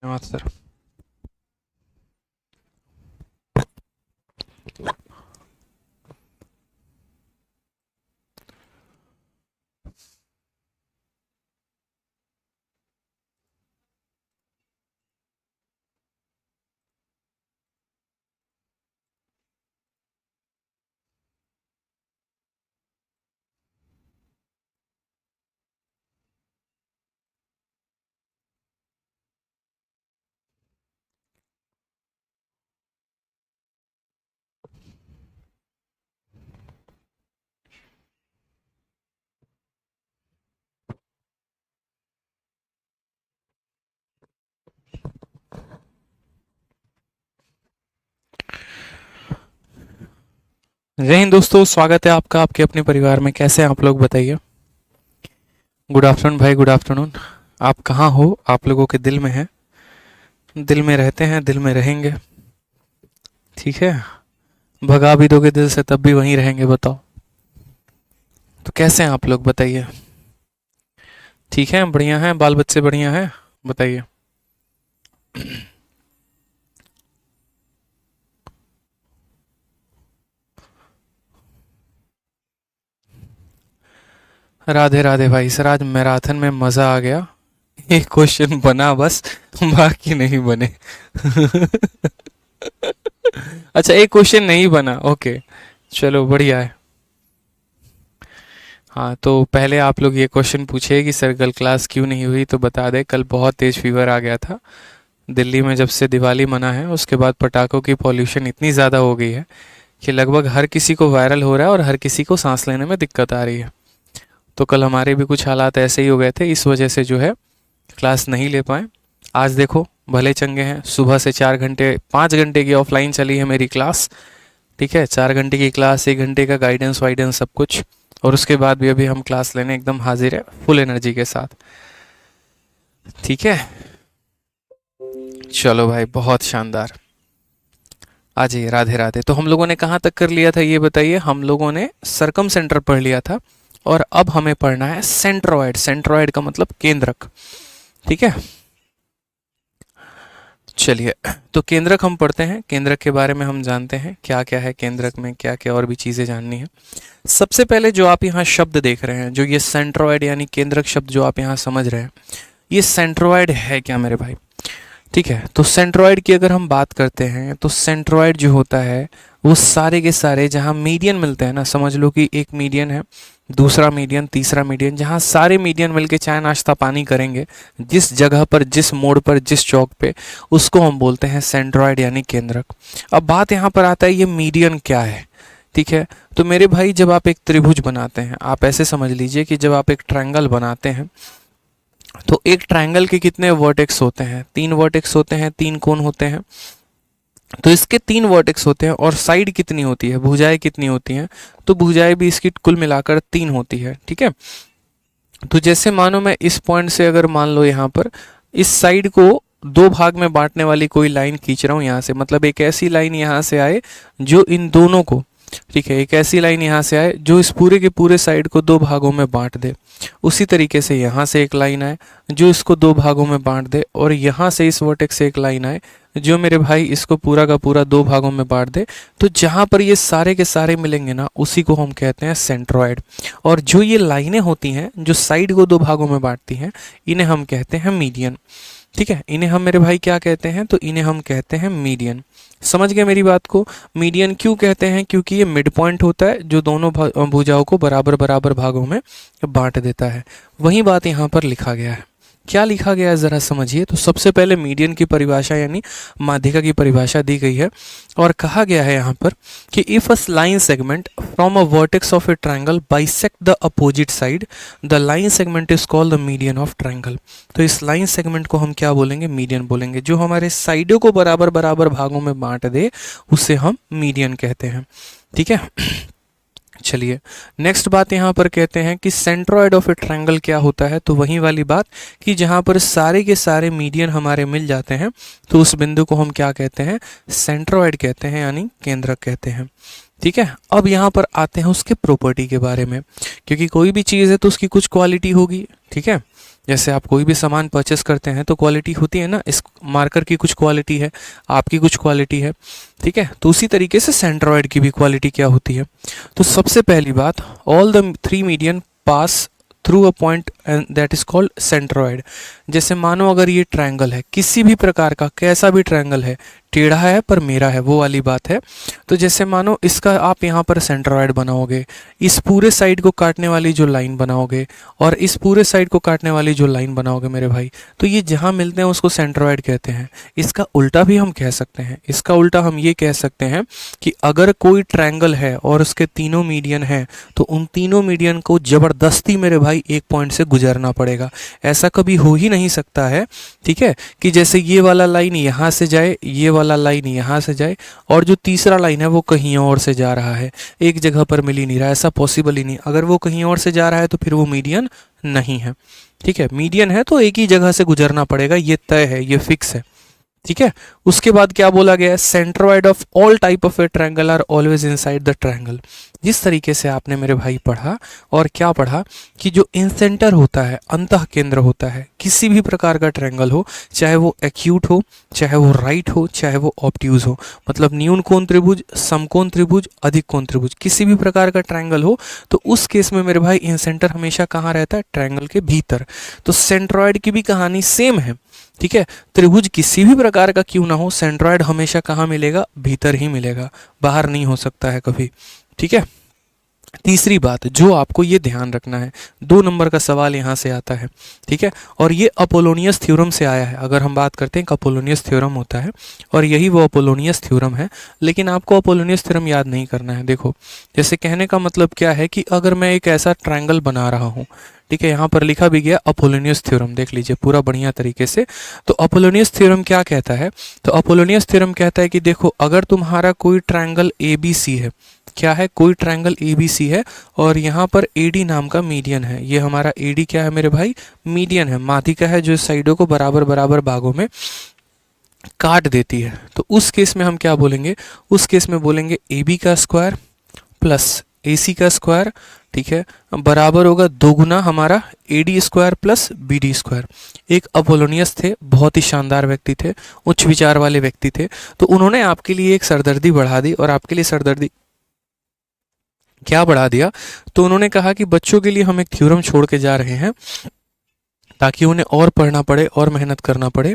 धन्यवाद सर। जय हिंद दोस्तों, स्वागत है आपका आपके अपने परिवार में। कैसे हैं आप लोग, बताइए। गुड आफ्टरनून भाई, गुड आफ्टरनून। आप कहाँ हो? आप लोगों के दिल में है, दिल में रहते हैं, दिल में रहेंगे। ठीक है, भगा भी दोगे दिल से तब भी वहीं रहेंगे, बताओ। तो कैसे हैं आप लोग, बताइए। ठीक है, बढ़िया हैं, बाल बच्चे बढ़िया हैं, बताइए। राधे राधे भाई सर, आज मैराथन में मज़ा आ गया। एक क्वेश्चन बना बस, बाकी नहीं बने। अच्छा, एक क्वेश्चन नहीं बना, ओके। चलो बढ़िया है। हाँ, तो पहले आप लोग ये क्वेश्चन पूछे कि सर कल क्लास क्यों नहीं हुई, तो बता दें कल बहुत तेज़ फीवर आ गया था। दिल्ली में जब से दिवाली मना है उसके बाद पटाखों की पॉल्यूशन इतनी ज़्यादा हो गई है कि लगभग हर किसी को वायरल हो रहा है और हर किसी को सांस लेने में दिक्कत आ रही है। तो कल हमारे भी कुछ हालात ऐसे ही हो गए थे, इस वजह से जो है क्लास नहीं ले पाए। आज देखो भले चंगे हैं, सुबह से 4 घंटे 5 घंटे की ऑफलाइन चली है मेरी क्लास। ठीक है, 4 घंटे की क्लास, 1 घंटे का गाइडेंस वाइडेंस सब कुछ, और उसके बाद भी अभी हम क्लास लेने एकदम हाजिर है, फुल एनर्जी के साथ। ठीक है, चलो भाई, बहुत शानदार। आ जाइए, राधे राधे। तो हम लोगों ने कहाँ तक कर लिया था ये बताइए। हम लोगों ने सरकम सेंटर पढ़ लिया था, और अब हमें पढ़ना है सेंट्रोइड। सेंट्रोइड का मतलब केंद्रक। ठीक है, चलिए। तो केंद्रक हम पढ़ते हैं, केंद्रक के बारे में हम जानते हैं क्या क्या है केंद्रक में, क्या क्या और भी चीज़ें जाननी है। सबसे पहले जो आप यहाँ शब्द देख रहे हैं, जो ये सेंट्रोइड यानी केंद्रक शब्द जो आप यहाँ समझ रहे हैं, ये सेंट्रोइड है क्या मेरे भाई? ठीक है, तो सेंट्रोइड की अगर हम बात करते हैं तो सेंट्रोइड जो होता है वो सारे के सारे जहाँ मीडियन मिलते हैं ना, समझ लो कि एक मीडियन है, दूसरा मीडियन, तीसरा मीडियन, जहाँ सारे मीडियन मिलके चाय नाश्ता पानी करेंगे, जिस जगह पर, जिस मोड़ पर, जिस चौक पे, उसको हम बोलते हैं सेंट्रोइड यानी केंद्रक। अब बात यहाँ पर आता है ये मीडियन क्या है। ठीक है, तो मेरे भाई जब आप एक त्रिभुज बनाते हैं, आप ऐसे समझ लीजिए कि जब आप एक ट्रायंगल बनाते हैं तो एक ट्रायंगल के कितने वर्टेक्स होते हैं? 3 वर्टेक्स होते हैं, 3 कोण होते हैं। तो इसके 3 वर्टेक्स होते हैं, और साइड कितनी होती है, भुजाएं कितनी होती हैं? तो भुजाएं भी इसकी कुल मिलाकर 3 होती है। ठीक है, तो जैसे मानो मैं इस पॉइंट से अगर मान लो यहाँ पर इस साइड को 2 भाग में बांटने वाली कोई लाइन खींच रहा हूँ यहाँ से, मतलब एक ऐसी लाइन यहाँ से आए जो इन दोनों को, ठीक है, एक ऐसी लाइन यहाँ से आए जो इस पूरे के पूरे साइड को 2 भागों में बांट दे। उसी तरीके से यहाँ से एक लाइन आए जो इसको 2 भागों में बांट दे, और यहाँ से इस वर्टेक्स से एक लाइन आए जो मेरे भाई इसको पूरा का पूरा 2 भागों में बांट दे। तो जहाँ पर ये सारे के सारे मिलेंगे ना, उसी को हम कहते हैं सेंट्रोइड। और जो ये लाइनें होती हैं जो साइड को 2 भागों में बांटती हैं, इन्हें हम कहते हैं मीडियन। ठीक है, इन्हें हम मेरे भाई क्या कहते हैं? तो इन्हें हम कहते हैं मीडियन। समझ गए मेरी बात को? मीडियन क्यों कहते हैं? क्योंकि ये मिड पॉइंट होता है जो दोनों भुजाओं को बराबर बराबर भागों में बांट देता है। वही बात यहाँ पर लिखा गया है। क्या लिखा गया है ज़रा समझिए। तो सबसे पहले मीडियन की परिभाषा यानी माध्यिका की परिभाषा दी गई है, और कहा गया है यहाँ पर कि if a line segment from a vertex of a triangle bisect the opposite side, the line segment is called the median of triangle. तो इस लाइन सेगमेंट को हम क्या बोलेंगे? मीडियन बोलेंगे। जो हमारे साइडों को बराबर बराबर भागों में बांट दे उसे हम मीडियन कहते हैं। ठीक है, चलिए नेक्स्ट बात यहाँ पर कहते हैं कि सेंट्रोइड ऑफ ए ट्रायंगल क्या होता है। तो वही वाली बात कि जहाँ पर सारे के सारे मीडियन हमारे मिल जाते हैं, तो उस बिंदु को हम क्या कहते हैं? सेंट्रोइड कहते हैं, यानी केंद्रक कहते हैं। ठीक है, अब यहाँ पर आते हैं उसके प्रॉपर्टी के बारे में, क्योंकि कोई भी चीज़ है तो उसकी कुछ क्वालिटी होगी। ठीक है, जैसे आप कोई भी सामान परचेस करते हैं तो क्वालिटी होती है ना, इस मार्कर की कुछ क्वालिटी है, आपकी कुछ क्वालिटी है, ठीक है। तो उसी तरीके से सेंट्रोइड की भी क्वालिटी क्या होती है। तो सबसे पहली बात, all the three median pass through a point and that is called centroid. जैसे मानो अगर ये ट्रायंगल है, किसी भी प्रकार का कैसा भी ट्रायंगल है, टेढ़ा है पर मेरा है, वो वाली बात है। तो जैसे मानो इसका आप यहाँ पर सेंट्रोइड बनाओगे, इस पूरे साइड को काटने वाली जो लाइन बनाओगे और इस पूरे साइड को काटने वाली जो लाइन बनाओगे मेरे भाई, तो ये जहाँ मिलते हैं उसको सेंट्रोइड कहते हैं। इसका उल्टा भी हम कह सकते हैं, इसका उल्टा हम ये कह सकते हैं कि अगर कोई ट्रायंगल है और उसके तीनों मीडियन हैं तो उन तीनों मीडियन को जबरदस्ती मेरे भाई एक पॉइंट से गुजरना पड़ेगा। ऐसा कभी हो ही नहीं सकता है, ठीक है, कि जैसे ये वाला लाइन यहाँ से जाए, ये वाला लाइन यहाँ से जाए और जो तीसरा लाइन है वो कहीं और से जा रहा है, एक जगह पर मिल ही नहीं रहा, ऐसा पॉसिबल ही नहीं। अगर वो कहीं और से जा रहा है तो फिर वो मीडियन नहीं है, ठीक है। मीडियन है तो एक ही जगह से गुजरना पड़ेगा, ये तय है, ये फिक्स है, ठीक है। उसके बाद क्या बोला गया है, centroid of all type of a triangle are always inside the triangle. जिस तरीके से आपने मेरे भाई पढ़ा और क्या पढ़ा कि जो इन सेंटर होता है, अंतः केंद्र होता है, किसी भी प्रकार का ट्रायंगल हो, चाहे वो एक्यूट हो, चाहे वो राइट हो, चाहे वो ऑब्ट्यूज हो, मतलब न्यून कोण त्रिभुज, समकोण त्रिभुज, अधिक कोण त्रिभुज, किसी भी प्रकार का ट्रायंगल हो, तो उस केस में मेरे भाई इन सेंटर हमेशा कहाँ रहता है, ट्रायंगल के भीतर। तो सेंट्रोइड की भी कहानी सेम है, ठीक है। त्रिभुज किसी भी प्रकार का क्यों ना हो, सेंट्रोइड हमेशा कहाँ मिलेगा, भीतर ही मिलेगा, बाहर नहीं हो सकता है कभी, ठीक है। तीसरी बात जो आपको ये ध्यान रखना है, 2 नंबर का सवाल यहाँ से आता है, ठीक है, और ये अपोलोनियस थ्योरम से आया है। अगर हम बात करते हैं कि अपोलोनियस थ्योरम होता है और यही वो अपोलोनियस थ्योरम है, लेकिन आपको अपोलोनियस थ्योरम याद नहीं करना है। देखो, जैसे कहने का मतलब क्या है कि अगर मैं एक ऐसा ट्रायंगल बना रहा हूँ, ठीक है, यहाँ पर लिखा भी गया अपोलोनियस थ्योरम, देख लीजिए पूरा बढ़िया तरीके से। तो अपोलोनियस थ्योरम क्या कहता है, तो अपोलोनियस थ्योरम कहता है कि देखो, अगर तुम्हारा कोई ट्रायंगल ABC है, क्या है, कोई ट्रायंगल ABC है और यहाँ पर AD नाम का मीडियन है, ये हमारा AD क्या है मेरे भाई, मीडियन है, माध्यिका है जो साइडों को बराबर बराबर भागों में काट देती है। तो उस केस में हम क्या बोलेंगे, उस केस में बोलेंगे AB का स्क्वायर प्लस AC का स्क्वायर, ठीक है, बराबर होगा 2 गुना हमारा AD square plus BD square. एक अपोलोनियस थे, बहुत ही शानदार व्यक्ति थे, उच्च विचार वाले व्यक्ति थे, तो उन्होंने आपके लिए एक सरदर्दी बढ़ा दी। और आपके लिए सरदर्दी क्या बढ़ा दिया, तो उन्होंने कहा कि बच्चों के लिए हम एक थ्योरम छोड़ के जा रहे हैं ताकि उन्हें और पढ़ना पड़े और मेहनत करना पड़े,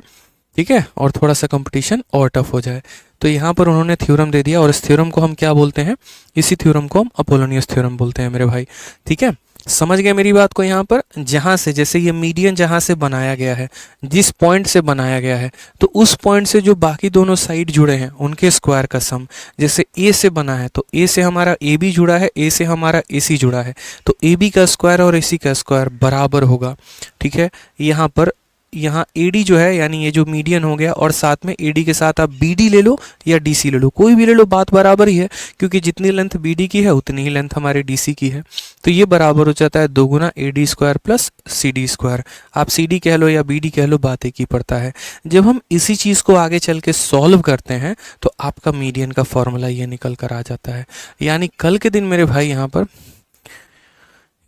ठीक है, और थोड़ा सा कंपटीशन और टफ हो जाए। तो यहाँ पर उन्होंने थ्योरम दे दिया और इस थ्योरम को हम क्या बोलते हैं, इसी थ्योरम को हम अपोलोनियस थ्योरम बोलते हैं मेरे भाई, ठीक है। समझ गए मेरी बात को। यहाँ पर जहाँ से, जैसे ये मीडियन जहाँ से बनाया गया है, जिस पॉइंट से बनाया गया है, तो उस पॉइंट से जो बाकी दोनों साइड जुड़े हैं उनके स्क्वायर का सम, जैसे A से बना है तो A से हमारा AB जुड़ा है, A से हमारा AC जुड़ा है, तो AB का स्क्वायर और AC का स्क्वायर बराबर होगा, ठीक है। यहाँ पर यहाँ AD जो है, यानी ये जो मीडियन हो गया, और साथ में AD के साथ आप BD ले लो या DC ले लो, कोई भी ले लो, बात बराबर ही है, क्योंकि जितनी लेंथ BD की है उतनी ही लेंथ हमारे DC की है। तो ये बराबर हो जाता है 2 गुना AD square plus CD square. आप CD कह लो या BD कह लो, बात एक ही पड़ता है। जब हम इसी चीज़ को आगे चल के सॉल्व करते हैं तो आपका मीडियन का फॉर्मूला ये निकल कर आ जाता है। यानी कल के दिन मेरे भाई, यहाँ पर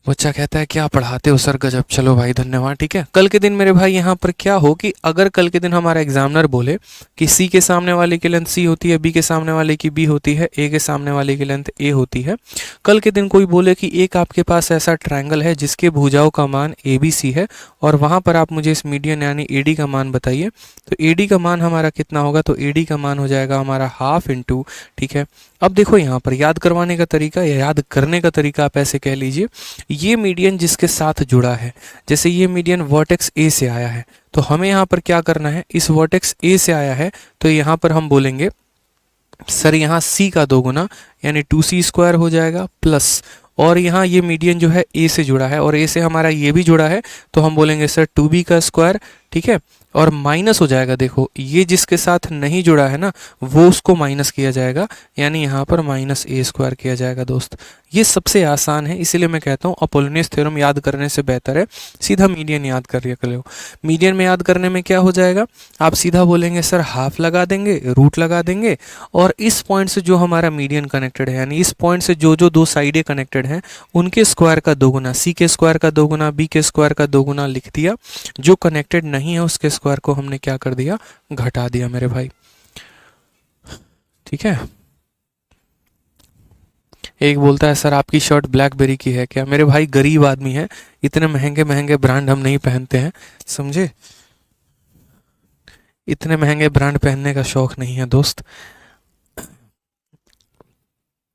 बच्चा कहता है क्या पढ़ाते हो सर, गजब, चलो भाई धन्यवाद, ठीक है। कल के दिन मेरे भाई यहाँ पर क्या हो कि अगर कल के दिन हमारा एग्जामिनर बोले कि C के सामने वाले की लेंथ C होती है, B के सामने वाले की B होती है, A के सामने वाले की लेंथ A होती है, कल के दिन कोई बोले कि एक आपके पास ऐसा ट्रायंगल है जिसके भुजाओं का मान ABC है और वहाँ पर आप मुझे इस मीडियन यानी AD का मान बताइए, तो AD का मान हमारा कितना होगा, तो AD का मान हो जाएगा हमारा हाफ इंटू, ठीक है। अब देखो यहाँ पर याद करवाने का तरीका या याद करने का तरीका आप ऐसे कह लीजिए, ये मीडियन जिसके साथ जुड़ा है, जैसे ये मीडियन वर्टेक्स A से आया है, तो हमें यहाँ पर क्या करना है, इस वर्टेक्स A से आया है तो यहाँ पर हम बोलेंगे सर यहाँ C का 2 गुना यानी 2C स्क्वायर हो जाएगा प्लस, और यहाँ ये मीडियन जो है A से जुड़ा है और A से हमारा ये भी जुड़ा है तो हम बोलेंगे सर 2B का स्क्वायर, ठीक है, और माइनस हो जाएगा। देखो ये जिसके साथ नहीं जुड़ा है ना वो उसको माइनस किया जाएगा, यानी यहाँ पर माइनस ए स्क्वायर किया जाएगा दोस्त। ये सबसे आसान है, इसीलिए मैं कहता हूँ अपोलोनियस थ्योरम याद करने से बेहतर है सीधा मीडियन याद कर लिया करो। मीडियन में याद करने में क्या हो जाएगा, आप सीधा बोलेंगे सर हाफ लगा देंगे, रूट लगा देंगे, और इस पॉइंट से जो हमारा मीडियन कनेक्टेड है, यानी इस पॉइंट से जो जो दो साइडें कनेक्टेड हैं उनके स्क्वायर का दोगुना, सी के स्क्वायर का दोगुना, बी के स्क्वायर का दोगुना लिख दिया। जो कनेक्टेड नहीं है उसके स्क्वायर को हमने क्या कर दिया, घटा दिया मेरे भाई। ठीक है। एक बोलता है सर आपकी शर्ट ब्लैकबेरी की है क्या? मेरे भाई गरीब आदमी है, इतने महंगे महंगे ब्रांड हम नहीं पहनते हैं, समझे? इतने महंगे ब्रांड पहनने का शौक नहीं है दोस्त।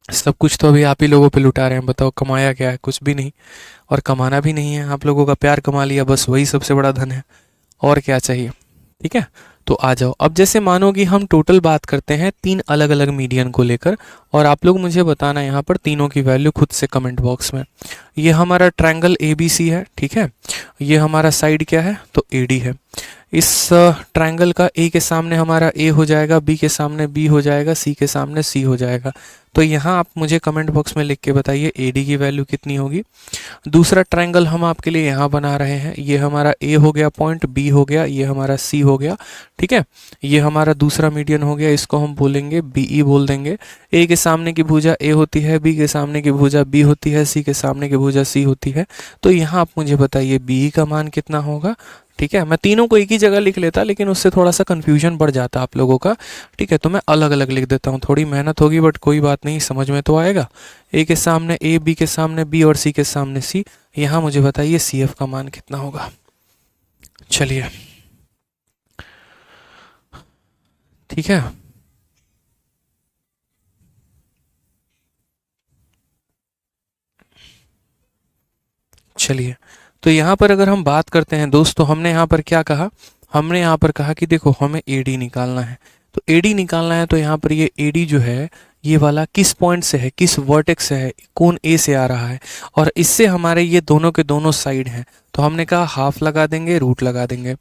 सब कुछ तो अभी आप ही लोगों पे लुटा रहे हैं। बताओ कमाया क्या है? कुछ भी नहीं, और कमाना भी नहीं है। आप लोगों का प्यार कमा लिया, बस वही सबसे बड़ा धन है, और क्या चाहिए? ठीक है, तो आ जाओ। अब जैसे मानो कि हम टोटल बात करते हैं 3 अलग अलग मीडियन को लेकर, और आप लोग मुझे बताना यहाँ पर तीनों की वैल्यू खुद से कमेंट बॉक्स में। ये हमारा ट्रायंगल ABC है, ठीक है। ये हमारा साइड क्या है, तो AD है। इस ट्रायंगल का A के सामने हमारा A हो जाएगा, B के सामने B हो जाएगा, C के सामने C हो जाएगा। तो यहाँ आप मुझे कमेंट बॉक्स में लिख के बताइए AD की वैल्यू कितनी होगी। दूसरा ट्रायंगल हम आपके लिए यहाँ बना रहे हैं, ये हमारा A हो गया पॉइंट, B हो गया, ये हमारा C हो गया, ठीक है। ये हमारा दूसरा मीडियन हो गया, इसको हम बोलेंगे BE बोल देंगे। A के सामने की भुजा A होती है, B के सामने की भुजा B होती है, C के सामने की भुजा C होती है। तो यहाँ आप मुझे बताइए BE का मान कितना होगा। ठीक है, मैं तीनों को एक ही जगह लिख लेता लेकिन उससे थोड़ा सा कन्फ्यूजन बढ़ जाता आप लोगों का। ठीक है, तो मैं अलग अलग लिख देता हूँ, थोड़ी मेहनत होगी बट कोई बात नहीं, समझ में तो आएगा। A के सामने A, B के सामने B और C के सामने C। यहाँ मुझे बताइए CF का मान कितना होगा। चलिए ठीक है, चलिए तो यहाँ पर अगर हम बात करते हैं दोस्तों, हमने यहाँ पर क्या कहा, हमने यहाँ पर कहा कि देखो हमें AD निकालना है। तो AD निकालना है तो यहाँ पर ये AD जो है ये वाला किस पॉइंट से है, किस वर्टेक्स से है, कौन A से आ रहा है, और इससे हमारे ये दोनों के दोनों साइड हैं। तो हमने कहा हाफ लगा देंगे, रूट लगा देंगे।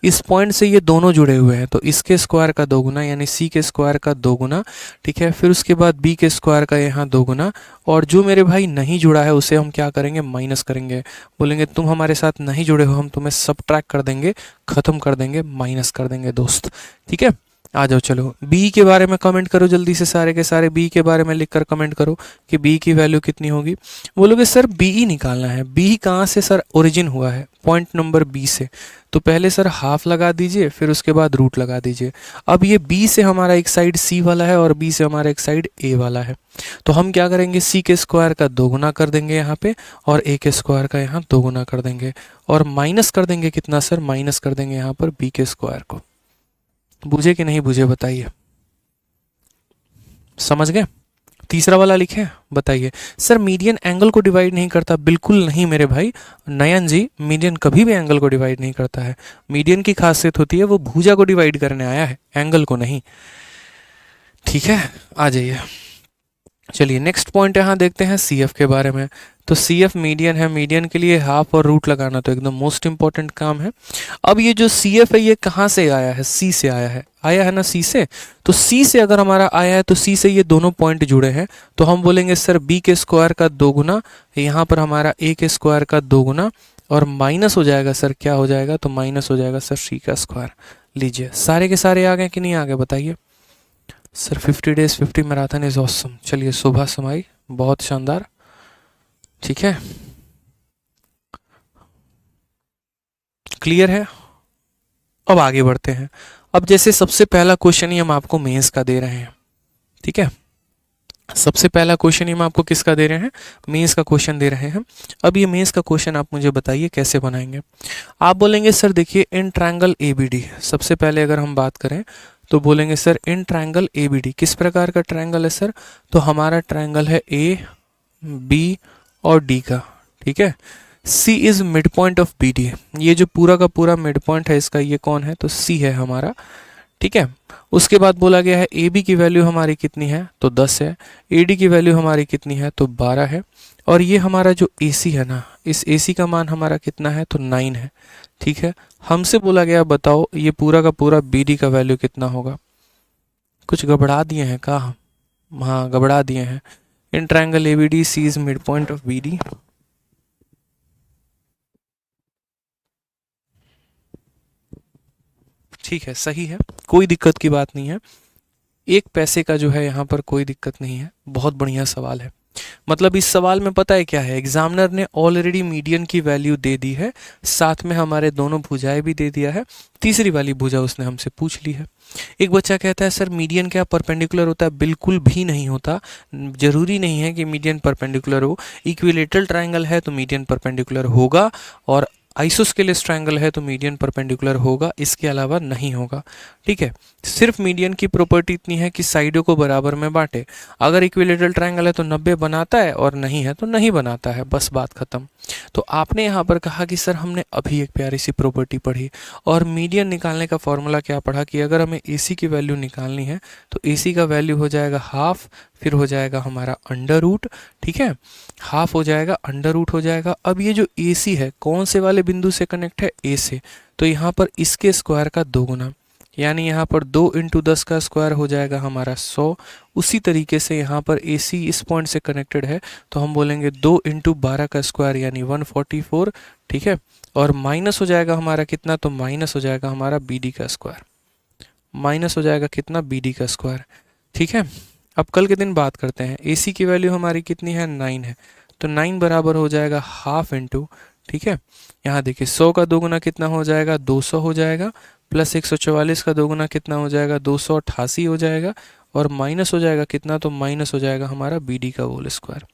इस पॉइंट से ये दोनों जुड़े हुए हैं तो इसके स्क्वायर का दोगुना यानी C के स्क्वायर का दोगुना, ठीक है। फिर उसके बाद B के स्क्वायर का यहाँ दोगुना, और जो मेरे भाई नहीं जुड़ा है उसे हम क्या करेंगे, माइनस करेंगे। बोलेंगे तुम हमारे साथ नहीं जुड़े हो, हम तुम्हें सबट्रैक्ट कर देंगे, खत्म कर देंगे, माइनस कर देंगे दोस्त। ठीक है, आ जाओ। चलो B के बारे में कमेंट करो जल्दी से, सारे के सारे B के बारे में लिखकर कमेंट करो कि B की वैल्यू कितनी होगी। बोलोगे सर BE निकालना है। BE कहाँ से सर ओरिजिन हुआ है, पॉइंट नंबर B से। तो पहले सर हाफ लगा दीजिए, फिर उसके बाद रूट लगा दीजिए। अब ये B से हमारा एक साइड C वाला है और B से हमारा एक साइड A वाला है। तो हम क्या करेंगे, C के स्क्वायर का दोगुना कर देंगे यहाँ पे, और A के स्क्वायर का यहाँ दोगुना कर देंगे, और माइनस कर देंगे कितना सर, माइनस कर देंगे यहाँ पर B के स्क्वायर को। बुझे कि नहीं बुझे बताइए, समझ गए? तीसरा वाला लिखे, बताइए सर मीडियन एंगल को डिवाइड नहीं करता। बिल्कुल नहीं मेरे भाई नयन जी, मीडियन कभी भी एंगल को डिवाइड नहीं करता है। मीडियन की खासियत होती है वो भुजा को डिवाइड करने आया है, एंगल को नहीं। ठीक है, आ जाइए। चलिए नेक्स्ट पॉइंट यहाँ देखते हैं CF के बारे में। तो CF मीडियन है, मीडियन के लिए हाफ और रूट लगाना तो एकदम मोस्ट इंपॉर्टेंट काम है। अब ये जो CF है ये कहाँ से आया है, C से आया है ना, C से। तो C से अगर हमारा आया है तो C से ये दोनों पॉइंट जुड़े हैं, तो हम बोलेंगे सर B के स्क्वायर का दोगुना, यहाँ पर हमारा A के स्क्वायर का दोगुना, और माइनस हो जाएगा सर, क्या हो जाएगा, तो माइनस हो जाएगा सर C का स्क्वायर। लीजिए सारे के सारे आ गए कि नहीं आ गए बताइए sir. 50 days 50 marathon is awesome. चलिए सुबह समाई, बहुत शानदार। ठीक है, क्लियर है। अब आगे बढ़ते हैं। अब जैसे सबसे पहला क्वेश्चन ही हम आपको मेंस का दे रहे हैं, ठीक है। सबसे पहला क्वेश्चन ही हम आपको किसका दे रहे हैं, मेंस का क्वेश्चन दे रहे हैं। अब ये मेंस का क्वेश्चन आप मुझे बताइए कैसे बनाएंगे। आप बोलेंगे सर देखिए इन ट्रायंगल ABD, सबसे पहले अगर हम बात करें तो बोलेंगे सर इन ट्रायंगल ABD किस प्रकार का ट्रायंगल है सर, तो हमारा ट्रायंगल है A, B और D का, ठीक है। C is mid point of BD, ये जो पूरा का पूरा मिड पॉइंट है इसका, ये कौन है, तो C है हमारा, ठीक है। उसके बाद बोला गया है AB की वैल्यू हमारी कितनी है, तो 10 है। AD की वैल्यू हमारी कितनी है, तो 12 है। और ये हमारा जो AC है ना, इस AC का मान हमारा कितना है, तो 9 है। ठीक है, हमसे बोला गया बताओ ये पूरा का पूरा BD का वैल्यू कितना होगा। कुछ गड़बड़ा दिए हैं का हम? हाँ, गड़बड़ा दिए हैं। In triangle ABD C is mid point of BD। ठीक है, सही है, कोई दिक्कत की बात नहीं है। 1 पैसे का जो है यहाँ पर कोई दिक्कत नहीं है। बहुत बढ़िया सवाल है। मतलब इस सवाल में पता है क्या है, एग्जामिनर ने ऑलरेडी मीडियन की वैल्यू दे दी है, साथ में हमारे दोनों भुजाएं भी दे दिया है, तीसरी वाली भुजा उसने हमसे पूछ ली है। एक बच्चा कहता है सर मीडियन क्या परपेंडिकुलर होता है? बिल्कुल भी नहीं होता। जरूरी नहीं है कि मीडियन परपेंडिकुलर हो। इक्विलेटरल ट्रायंगल है तो मीडियन परपेंडिकुलर होगा, और आइसोस्केलेस ट्रायंगल है तो मीडियन परपेंडिकुलर होगा, इसके अलावा नहीं होगा। ठीक है, सिर्फ मीडियन की प्रॉपर्टी इतनी है कि साइडों को बराबर में बांटे। अगर इक्विलेटरल ट्रायंगल है तो 90 बनाता है, और नहीं है तो नहीं बनाता है, बस बात खत्म। तो आपने यहाँ पर कहा कि सर हमने अभी एक प्यारी सी प्रॉपर्टी पढ़ी और मीडियन निकालने का फॉर्मूला क्या पढ़ा कि अगर हमें AC की वैल्यू निकालनी है तो AC का वैल्यू हो जाएगा हाफ, फिर हो जाएगा हमारा अंडर रूट। ठीक है, हाफ हो जाएगा, अंडर रूट हो जाएगा। अब ये जो AC है कौन से वाले बिंदु से कनेक्ट है? A से। तो यहाँ पर इसके स्क्वायर का 2 गुना, यानी यहाँ पर 2 × 10 का स्क्वायर हो जाएगा हमारा 100। उसी तरीके से यहाँ पर AC इस पॉइंट से कनेक्टेड है तो हम बोलेंगे 2 × 12 का स्क्वायर यानी 144। ठीक है, और माइनस हो जाएगा हमारा कितना, तो माइनस हो जाएगा हमारा BD का स्क्वायर। माइनस हो जाएगा कितना, BD का स्क्वायर। ठीक है, अब कल के दिन बात करते हैं। AC की वैल्यू हमारी कितनी है, 9 है, तो 9 बराबर हो जाएगा हाफ इंटू, ठीक है, यहाँ देखिए 100 का 2 गुना कितना हो जाएगा, 200 हो जाएगा, प्लस 144 का 2 गुना कितना हो जाएगा, 288 हो जाएगा, और माइनस हो जाएगा कितना, तो माइनस हो जाएगा हमारा BD का होल स्क्वायर।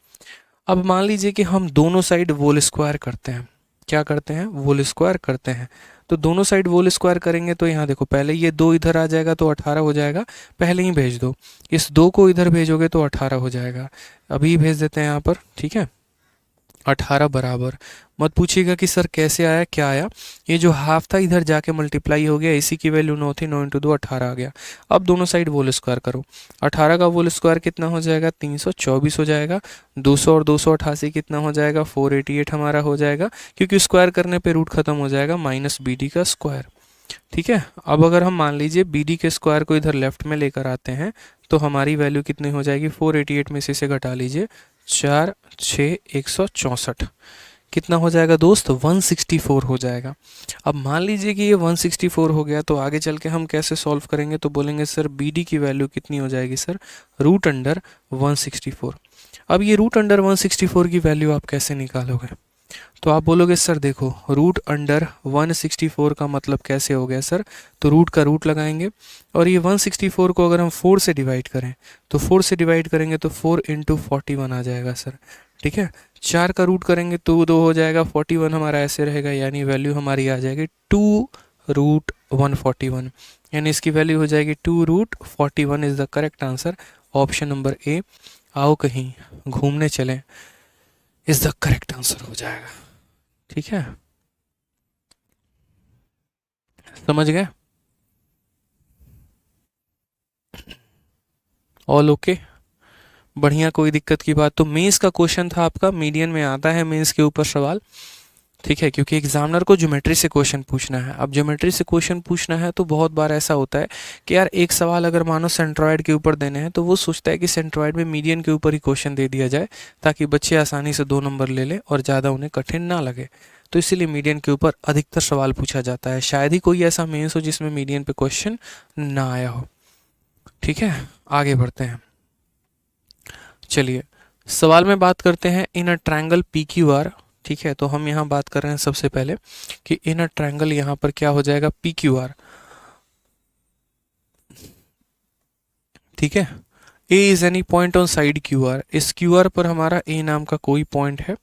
अब मान लीजिए कि हम दोनों साइड होल स्क्वायर करते हैं। क्या करते हैं, होल स्क्वायर करते हैं। तो दोनों साइड होल स्क्वायर करेंगे तो यहाँ देखो पहले ये 2 इधर आ जाएगा तो 18 हो जाएगा, पहले ही भेज दो। इस 2 को इधर भेजोगे तो 18 हो जाएगा, अभी भेज देते हैं यहाँ पर। ठीक है, 18 बराबर, मत पूछिएगा कि सर कैसे आया क्या आया, ये जो हाफ था इधर जाके मल्टीप्लाई हो गया, इसी की वैल्यू 9 थी, 9 × 2 18 आ गया। अब दोनों साइड होल स्क्वायर करो, 18 का होल स्क्वायर कितना हो जाएगा, 324 हो जाएगा। 200 और 288 कितना हो जाएगा, 488 हमारा हो जाएगा, क्योंकि स्क्वायर करने पे रूट खत्म हो जाएगा, माइनस BD का स्क्वायर। ठीक है, अब अगर हम मान लीजिए BD के स्क्वायर को इधर लेफ्ट में लेकर आते हैं तो हमारी वैल्यू कितनी हो जाएगी, 488 में से इसे घटा लीजिए, 4 6 164 कितना हो जाएगा दोस्त, 164 हो जाएगा। अब मान लीजिए कि ये 164 हो गया तो आगे चल के हम कैसे सॉल्व करेंगे, तो बोलेंगे सर BD की वैल्यू कितनी हो जाएगी सर, रूट अंडर 164। अब ये रूट अंडर 164 की वैल्यू आप कैसे निकालोगे, तो आप बोलोगे सर देखो रूट अंडर 164 का मतलब कैसे हो गया सर, तो रूट का रूट लगाएंगे, और ये 164 को अगर हम 4 से डिवाइड करें तो 4 से डिवाइड करेंगे तो 4 × 41 आ जाएगा सर। ठीक है, 4 का रूट करेंगे तो 2 हो जाएगा, 41 हमारा ऐसे रहेगा, यानी वैल्यू हमारी आ जाएगी 2√141, यानी इसकी वैल्यू हो जाएगी 2√41 is the correct answer. Option number A, आओ कहीं घूमने चलें, इज द करेक्ट आंसर हो जाएगा। ठीक है, समझ गए, ऑल ओके, बढ़िया, कोई दिक्कत की बात। तो मेंस का क्वेश्चन था आपका, मीडियन में आता है मेंस के ऊपर सवाल। ठीक है, क्योंकि एग्जामिनर को ज्योमेट्री से क्वेश्चन पूछना है। अब ज्योमेट्री से क्वेश्चन पूछना है तो बहुत बार ऐसा होता है कि यार एक सवाल अगर मानो सेंट्रॉयड के ऊपर देने हैं तो वो सोचता है कि सेंट्रॉयड में मीडियन के ऊपर ही क्वेश्चन दे दिया जाए ताकि बच्चे आसानी से 2 नंबर ले लें और ज़्यादा उन्हें कठिन ना लगे। तो इसीलिए मीडियन के ऊपर अधिकतर सवाल पूछा जाता है। शायद ही कोई ऐसा मेंस हो जिसमें मीडियन पे क्वेश्चन ना आया हो। ठीक है, आगे बढ़ते हैं। चलिए सवाल में बात करते हैं इन अ ट्रायंगल PQR। ठीक है, तो हम यहाँ बात कर रहे हैं सबसे पहले कि इन अ ट्रायंगल यहाँ पर क्या हो जाएगा, PQR। ठीक है, A is any point on side QR, इस QR पर हमारा A नाम का कोई पॉइंट है।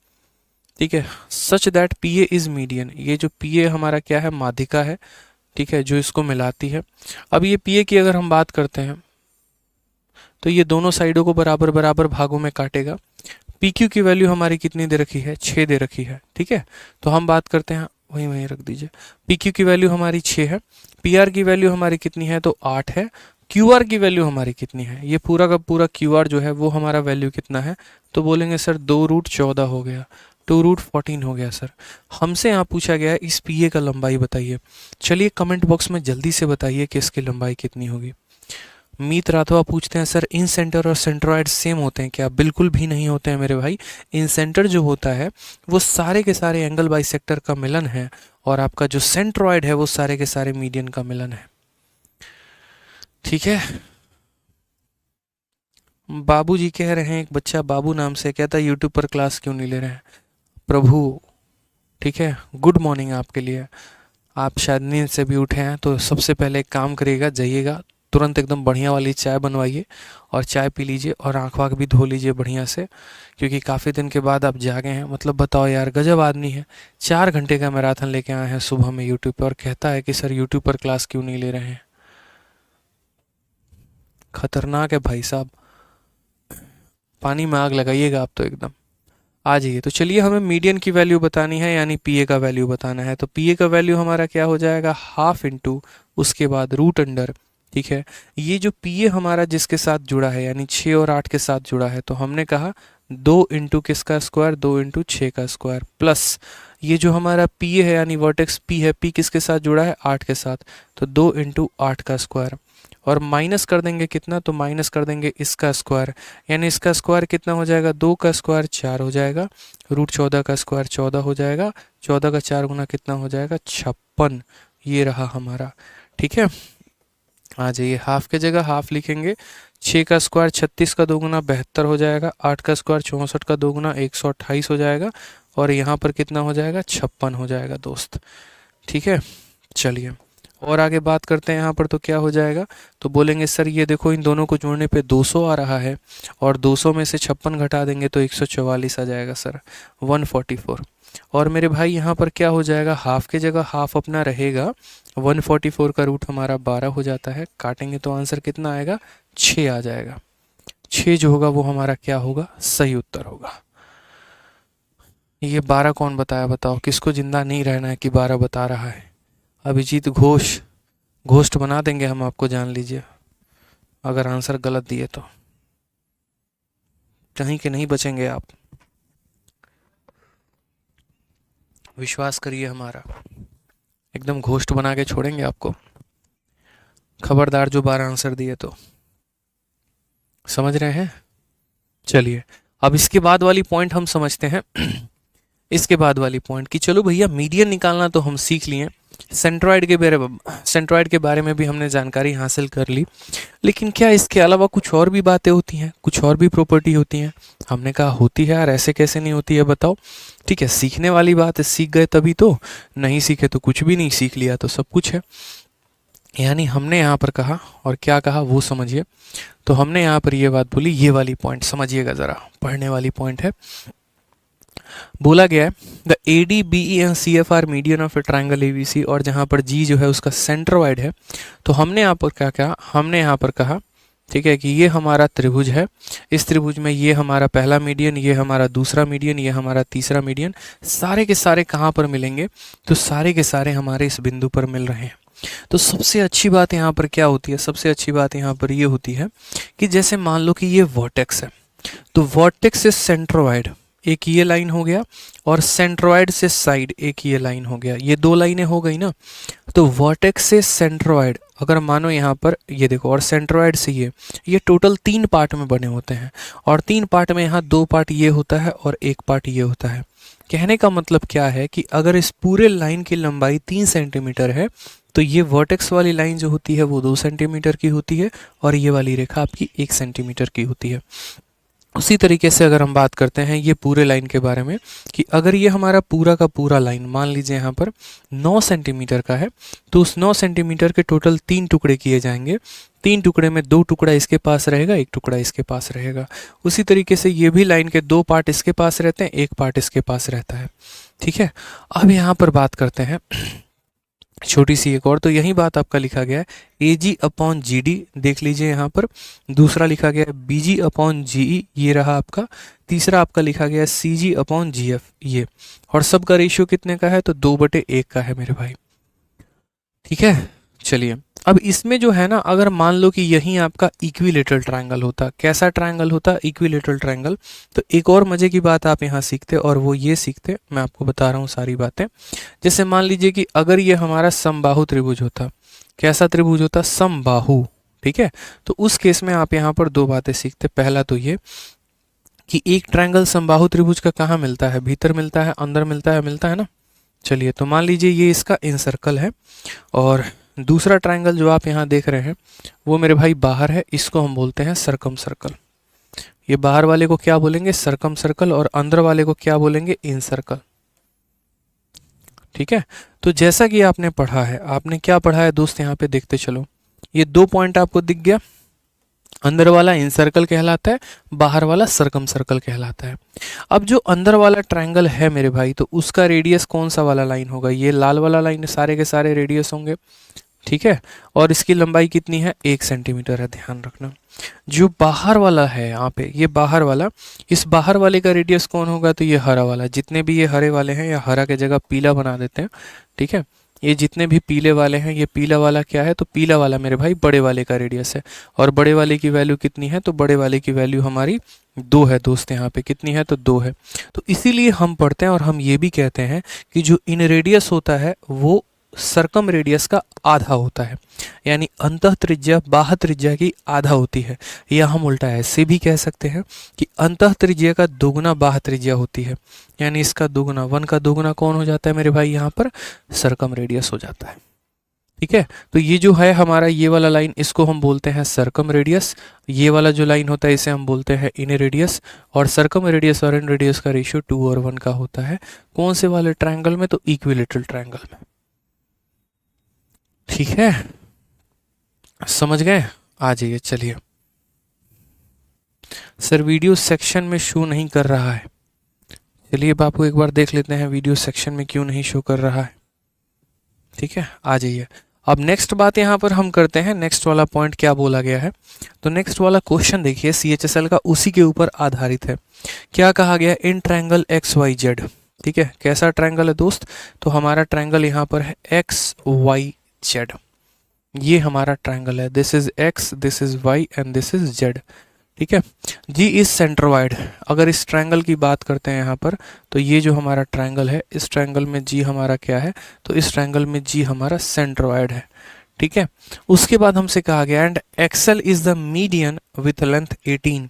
ठीक है, such that PA is median, ये जो PA हमारा क्या है, माध्यिका है। ठीक है, जो इसको मिलाती है। अब ये PA की अगर हम बात करते हैं तो ये दोनों साइडों को बराबर बराबर भागों में काटेगा। PQ की वैल्यू हमारी कितनी दे रखी है, 6 दे रखी है। ठीक है, तो हम बात करते हैं, वहीं वहीं रख दीजिए। PQ की वैल्यू हमारी 6 है, PR की वैल्यू हमारी कितनी है, तो 8 है, क्यू आर की वैल्यू हमारी कितनी है, ये पूरा का पूरा क्यू आर जो है वो हमारा वैल्यू कितना है, तो बोलेंगे सर 2√14 हो गया, 2√14 हो गया सर। हमसे यहाँ पूछा गया है इस पीए का लंबाई बताइए। चलिए कमेंट बॉक्स में जल्दी से बताइए कि इसकी लंबाई कितनी होगी। मीत राठवा पूछते हैं सर इन सेंटर और सेंट्रॉइड सेम होते हैं क्या? बिल्कुल भी नहीं होते हैं मेरे भाई। इन सेंटर जो होता है वो सारे के सारे एंगल बाइसेक्टर का मिलन है, और आपका जो सेंट्रॉइड है वो सारे के सारे मीडियन का मिलन है। ठीक है, बाबू जी कह रहे हैं, एक बच्चा बाबू नाम से कहता है यूट्यूब पर क्लास क्यों नहीं ले रहे हैं? प्रभु, ठीक है, गुड मॉर्निंग आपके लिए। आप शायद नींद से भी उठे हैं, तो सबसे पहले एक काम करिएगा, जाइएगा तुरंत एकदम बढ़िया वाली चाय बनवाइए और चाय पी लीजिए और आँख वाँख भी धो लीजिए बढ़िया से, क्योंकि काफ़ी दिन के बाद आप जागे हैं। मतलब बताओ यार, गजब आदमी है, 4 घंटे का मैराथन लेके आए हैं सुबह में यूट्यूब पर, और कहता है कि सर यूट्यूब पर क्लास क्यों नहीं ले रहे हैं। खतरनाक है भाई साहब, पानी में आग लगाइएगा आप तो एकदम। आ जाइए, तो चलिए हमें मीडियन की वैल्यू बतानी है, यानी पीए का वैल्यू बताना है। तो पीए का वैल्यू हमारा क्या हो जाएगा, हाफ इंटू उसके बाद रूट अंडर। ठीक है, ये जो पीए हमारा जिसके साथ जुड़ा है, यानी 6 और 8 के साथ जुड़ा है, तो हमने कहा 2 इंटू किसका स्क्वायर, 2 इंटू 6 का स्क्वायर, प्लस ये जो हमारा पीए है यानी वर्टेक्स पी है, पी किसके साथ जुड़ा है, 8 के साथ, तो 2 इंटू 8 का स्क्वायर, और माइनस कर देंगे कितना, तो माइनस कर देंगे इसका स्क्वायर, यानी इसका स्क्वायर कितना हो जाएगा, 2 का स्क्वायर 4 हो जाएगा, √14 का स्क्वायर 14 हो जाएगा, 14 का 4 गुना कितना हो जाएगा, 56। ये रहा हमारा। ठीक है, आ जाइए, हाफ के जगह हाफ लिखेंगे, 6 का स्क्वायर 36 का 2 गुना 72 हो जाएगा, 8 का स्क्वायर 64 का 2 गुना 128 हो जाएगा, और यहाँ पर कितना हो जाएगा, 56 हो जाएगा दोस्त। ठीक है, चलिए और आगे बात करते हैं। यहाँ पर तो क्या हो जाएगा, तो बोलेंगे सर ये देखो इन दोनों को जोड़ने पे 200 आ रहा है, और 200 में से 56 घटा देंगे तो 144 आ जाएगा सर, 144। और मेरे भाई यहाँ पर क्या हो जाएगा, हाफ के जगह हाफ अपना रहेगा, 144 का रूट हमारा 12 हो जाता है, काटेंगे तो आंसर कितना आएगा, 6 आ जाएगा। 6 जो होगा वो हमारा क्या होगा, सही उत्तर होगा। ये 12 कौन बताया, बताओ किसको जिंदा नहीं रहना है कि 12 बता रहा है? अभिजीत घोष, घोस्ट बना देंगे हम आपको, जान लीजिए, अगर आंसर गलत दिए तो कहीं के नहीं बचेंगे आप, विश्वास करिए हमारा, एकदम घोस्ट बना के छोड़ेंगे आपको, खबरदार जो 12 आंसर दिए तो। समझ रहे हैं? चलिए अब इसके बाद वाली पॉइंट हम समझते हैं। इसके बाद वाली पॉइंट कि चलो भैया मीडियन निकालना तो हम सीख लिए, सेंट्रॉइड के बारे में भी हमने जानकारी हासिल कर ली, लेकिन क्या इसके अलावा कुछ और भी बातें होती हैं, कुछ और भी प्रॉपर्टी होती हैं? हमने कहा होती है यार, ऐसे कैसे नहीं होती है बताओ। ठीक है, सीखने वाली बात है, सीख गए तभी तो, नहीं सीखे तो कुछ भी नहीं, सीख लिया तो सब कुछ है। यानी हमने यहाँ पर कहा, और क्या कहा वो समझिए। तो हमने यहाँ पर ये बात बोली, ये वाली पॉइंट समझिएगा ज़रा, पढ़ने वाली पॉइंट है। बोला गया है the A D B E and C F are median of a triangle A B C, और जहाँ पर जी जो है उसका सेंट्रोइड है। तो हमने यहाँ पर क्या कहा, हमने यहाँ पर कहा ठीक है कि ये हमारा त्रिभुज है, इस त्रिभुज में ये हमारा पहला मीडियन, ये हमारा दूसरा मीडियन, ये हमारा तीसरा मीडियन, सारे के सारे कहाँ पर मिलेंगे, तो सारे के सारे हमारे इस बिंदु पर मिल रहे हैं। तो सबसे अच्छी बात यहाँ पर क्या होती है, सबसे अच्छी बात यहाँ पर ये होती है कि जैसे मान लो कि ये वर्टेक्स है, तो वर्टेक्स से सेंट्रोइड एक ये लाइन हो गया, और सेंट्रोइड से साइड एक ये लाइन हो गया, ये 2 लाइनें हो गई ना। तो वर्टेक्स से सेंट्रोइड अगर मानो यहाँ पर ये देखो, और सेंट्रोइड से ये टोटल 3 पार्ट में बने होते हैं, और 3 पार्ट में यहाँ 2 पार्ट ये होता है और 1 पार्ट ये होता है। कहने का मतलब क्या है कि अगर इस पूरे लाइन की लंबाई 3 सेंटीमीटर है, तो ये वर्टेक्स वाली लाइन जो होती है वो 2 सेंटीमीटर की होती है, और ये वाली रेखा आपकी 1 सेंटीमीटर की होती है। उसी तरीके से अगर हम बात करते हैं ये पूरे लाइन के बारे में, कि अगर ये हमारा पूरा का पूरा लाइन मान लीजिए यहाँ पर 9 सेंटीमीटर का है, तो उस 9 सेंटीमीटर के टोटल 3 टुकड़े किए जाएंगे। 3 टुकड़े में 2 टुकड़ा इसके पास रहेगा, 1 टुकड़ा इसके पास रहेगा। उसी तरीके से ये भी लाइन के 2 पार्ट इसके पास रहते हैं, 1 पार्ट इसके पास रहता है। ठीक है, अब यहाँ पर बात करते हैं छोटी सी एक और, तो यही बात आपका लिखा गया है ए जी अपॉन जी डी, देख लीजिए यहाँ पर। दूसरा लिखा गया है बी जी अपॉन जी ई, ये रहा आपका। तीसरा आपका लिखा गया है सी जी अपॉन जी एफ, ये। और सबका रेशियो कितने का है, तो 2/1 का है मेरे भाई। ठीक है, चलिए अब इसमें जो है ना, अगर मान लो कि यही आपका इक्विलेटरल ट्रायंगल होता, कैसा ट्रायंगल होता, इक्विलेटरल ट्रायंगल, तो एक और मजे की बात आप यहाँ सीखते, और वो ये सीखते, मैं आपको बता रहा हूँ सारी बातें। जैसे मान लीजिए कि अगर ये हमारा समबाहु त्रिभुज होता, कैसा त्रिभुज होता, समबाहु, ठीक है। तो उस केस में आप यहाँ पर दो बातें सीखते। पहला तो ये कि एक ट्रायंगल समबाहु त्रिभुज का कहाँ मिलता है, भीतर मिलता है, अंदर मिलता है ना। चलिए, तो मान लीजिए ये इसका इनसर्कल है, और दूसरा ट्रायंगल जो आप यहाँ देख रहे हैं वो मेरे भाई बाहर है, इसको हम बोलते हैं सरकम सर्कल। ये बाहर वाले को क्या बोलेंगे, सरकम सर्कल, और अंदर वाले को क्या बोलेंगे, इनसर्कल। ठीक है। तो जैसा कि आपने पढ़ा है, आपने क्या पढ़ा है दोस्त, यहाँ पे देखते चलो। ये दो पॉइंट आपको दिख गया, अंदर वाला इनसर्कल कहलाता है, बाहर वाला सरकम सर्कल कहलाता है। अब जो अंदर वाला ट्रायंगल है मेरे भाई, तो उसका रेडियस कौन सा वाला लाइन होगा, ये लाल वाला लाइन, सारे के सारे रेडियस होंगे, ठीक है। और इसकी लंबाई कितनी है, 1 सेंटीमीटर है, ध्यान रखना। जो बाहर वाला है यहाँ पे, ये बाहर वाला, इस बाहर वाले का रेडियस कौन होगा, तो ये हरा वाला, जितने भी ये हरे वाले हैं, या हरा के जगह पीला बना देते हैं, ठीक है। ये जितने भी पीले वाले हैं, ये पीला वाला क्या है, तो पीला वाला मेरे भाई बड़े वाले का रेडियस है। और बड़े वाले की वैल्यू कितनी है, तो बड़े वाले की वैल्यू हमारी 2 है दोस्त, यहाँ पे कितनी है, तो 2 है। तो इसीलिए हम पढ़ते हैं और हम ये भी कहते हैं कि जो इन रेडियस होता है वो सरकम रेडियस का आधा होता है, यानी अंतः त्रिज्या बाह्य त्रिज्या की आधा होती है। या हम उल्टा ऐसे भी कह सकते हैं कि अंतः त्रिज्या का दोगुना बाह्य त्रिज्या होती है, यानी इसका दोगुना, 1 का दोगुना कौन हो जाता है मेरे भाई, यहाँ पर सरकम रेडियस हो जाता है। ठीक है। तो ये जो है हमारा ये वाला लाइन, इसको हम बोलते हैं सरकम रेडियस। ये वाला जो लाइन होता है इसे हम बोलते हैं इन रेडियस। और सरकम रेडियस और इन रेडियस का रेशियो 2 और 1 का होता है। कौन से वाले ट्रायंगल में, तो इक्विलेटरल ट्रायंगल में। ठीक है, समझ गए। आ जाइए, चलिए। सर वीडियो सेक्शन में शो नहीं कर रहा है। चलिए बापू एक बार देख लेते हैं वीडियो सेक्शन में क्यों नहीं शो कर रहा है। ठीक है, आ जाइए। अब नेक्स्ट बात यहाँ पर हम करते हैं, नेक्स्ट वाला पॉइंट क्या बोला गया है। तो नेक्स्ट वाला क्वेश्चन देखिए, CHSL का उसी के ऊपर आधारित है। क्या कहा गया, इन ट्रायंगल XYZ। ठीक है, कैसा ट्रायंगल है दोस्त, तो हमारा ट्रायंगल यहाँ पर है XYZ। ये हमारा ट्रायंगल है, this is X, this is Y and this is Z। ठीक है। G is centroid. अगर इस ट्रायंगल की बात करते हैं यहाँ पर, तो ये जो हमारा ट्रायंगल है, इस ट्रायंगल में G हमारा क्या है, तो इस ट्रायंगल में G हमारा सेंट्रोइड है। ठीक है। उसके बाद हमसे कहा गया and excel is the median with length 18।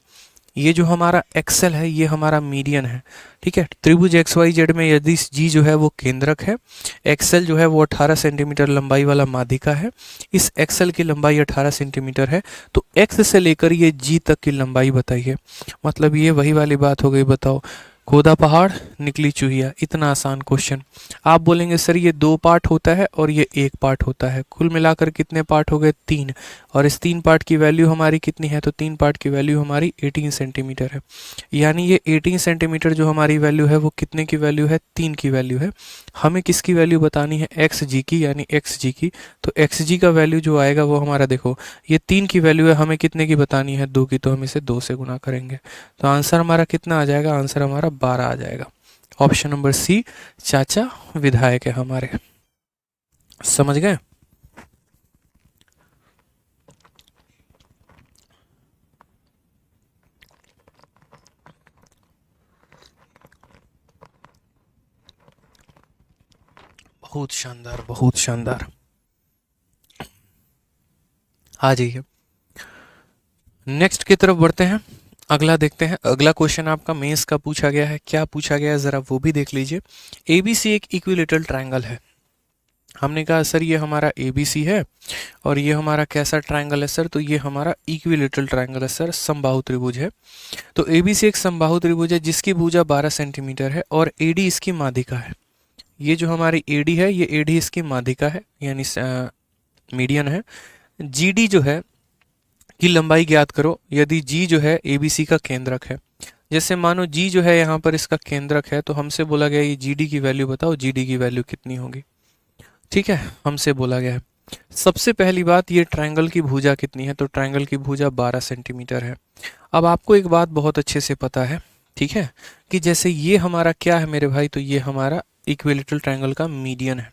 ये जो हमारा एक्सेल है ये हमारा मीडियन है। ठीक है। त्रिभुज XYZ में यदि G जो है वो केंद्रक है, एक्सेल जो है वो 18 सेंटीमीटर लंबाई वाला माध्यिका है, इस एक्सेल की लंबाई 18 सेंटीमीटर है, तो X से लेकर ये G तक की लंबाई बताइए। मतलब ये वही वाली बात हो गई, बताओ खोदा पहाड़ निकली चूहिया, इतना आसान क्वेश्चन। आप बोलेंगे सर ये 2 पार्ट होता है और ये 1 पार्ट होता है, कुल मिलाकर कितने पार्ट हो गए, 3। और इस 3 पार्ट की वैल्यू हमारी कितनी है, तो 3 पार्ट की वैल्यू हमारी 18 सेंटीमीटर है। यानी ये 18 सेंटीमीटर जो हमारी वैल्यू है वो कितने की वैल्यू है, 3 की वैल्यू है। हमें किसकी वैल्यू बतानी है, XG की, यानी XG की। तो XG का वैल्यू जो आएगा वो हमारा, देखो ये 3 की वैल्यू है, हमें कितने की बतानी है, 2 की, तो हम इसे 2 से गुना करेंगे। तो आंसर हमारा कितना आ जाएगा, आंसर हमारा 12 आ जाएगा। ऑप्शन नंबर सी, चाचा विधायक है हमारे। समझ गए। बहुत शानदार, बहुत शानदार। आ जाइए, नेक्स्ट की तरफ बढ़ते हैं। अगला देखते हैं, अगला क्वेश्चन आपका मेंस का पूछा गया है। क्या पूछा गया है जरा वो भी देख लीजिए। ABC एक इक्विलेटरल ट्रायंगल है। हमने कहा सर ये हमारा ABC है और ये हमारा कैसा ट्रायंगल है सर, तो ये हमारा इक्विलेटरल ट्रायंगल है सर, समबाहु त्रिभुज है। तो ABC एक समबाहु त्रिभुज है जिसकी भुजा 12 सेंटीमीटर है और AD इसकी माध्यिका है। ये जो हमारी AD है, ये AD इसकी माध्यिका है, यानी मीडियन है। GD जो है की लंबाई ज्ञात करो यदि G जो है ABC का केंद्रक है। जैसे मानो G जो है यहाँ पर इसका केंद्रक है, तो हमसे बोला गया ये GD की वैल्यू बताओ, GD की वैल्यू कितनी होगी। ठीक है, हमसे बोला गया है। सबसे पहली बात, ये ट्रायंगल की भुजा कितनी है, तो ट्रायंगल की भुजा 12 सेंटीमीटर है। अब आपको एक बात बहुत अच्छे से पता है, ठीक है, कि जैसे ये हमारा क्या है मेरे भाई, तो ये हमारा इक्विलेटरल ट्रायंगल का मीडियन है।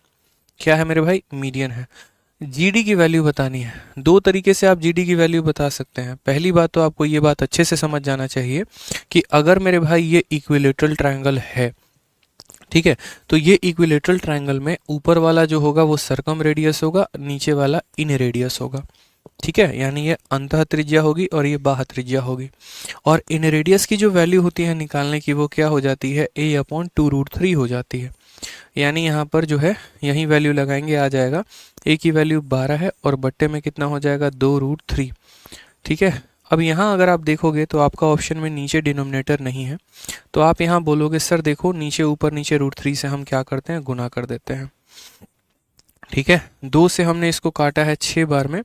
क्या है मेरे भाई, मीडियन है। जीडी की वैल्यू बतानी है। दो तरीके से आप जीडी की वैल्यू बता सकते हैं। पहली बात तो आपको ये बात अच्छे से समझ जाना चाहिए कि अगर मेरे भाई ये इक्विलेटरल ट्रायंगल है, ठीक है, तो ये इक्विलेटरल ट्रायंगल में ऊपर वाला जो होगा वो सर्कम रेडियस होगा, नीचे वाला इन रेडियस होगा, ठीक है, यानी ये अंतः त्रिज्या होगी और ये बाह्य त्रिज्या होगी। और इन रेडियस की जो वैल्यू होती है निकालने की वो क्या हो जाती है, a/2√3 हो जाती है। यानी यहाँ पर जो है यही वैल्यू लगाएंगे, आ जाएगा a की वैल्यू 12 है और बट्टे में कितना हो जाएगा 2√3, ठीक है। अब यहाँ अगर आप देखोगे तो आपका ऑप्शन में नीचे डिनोमिनेटर नहीं है, तो आप यहाँ बोलोगे सर देखो नीचे ऊपर नीचे √3 से हम क्या करते हैं, गुना कर देते हैं, ठीक है। 2 से हमने इसको काटा है 6 बार में,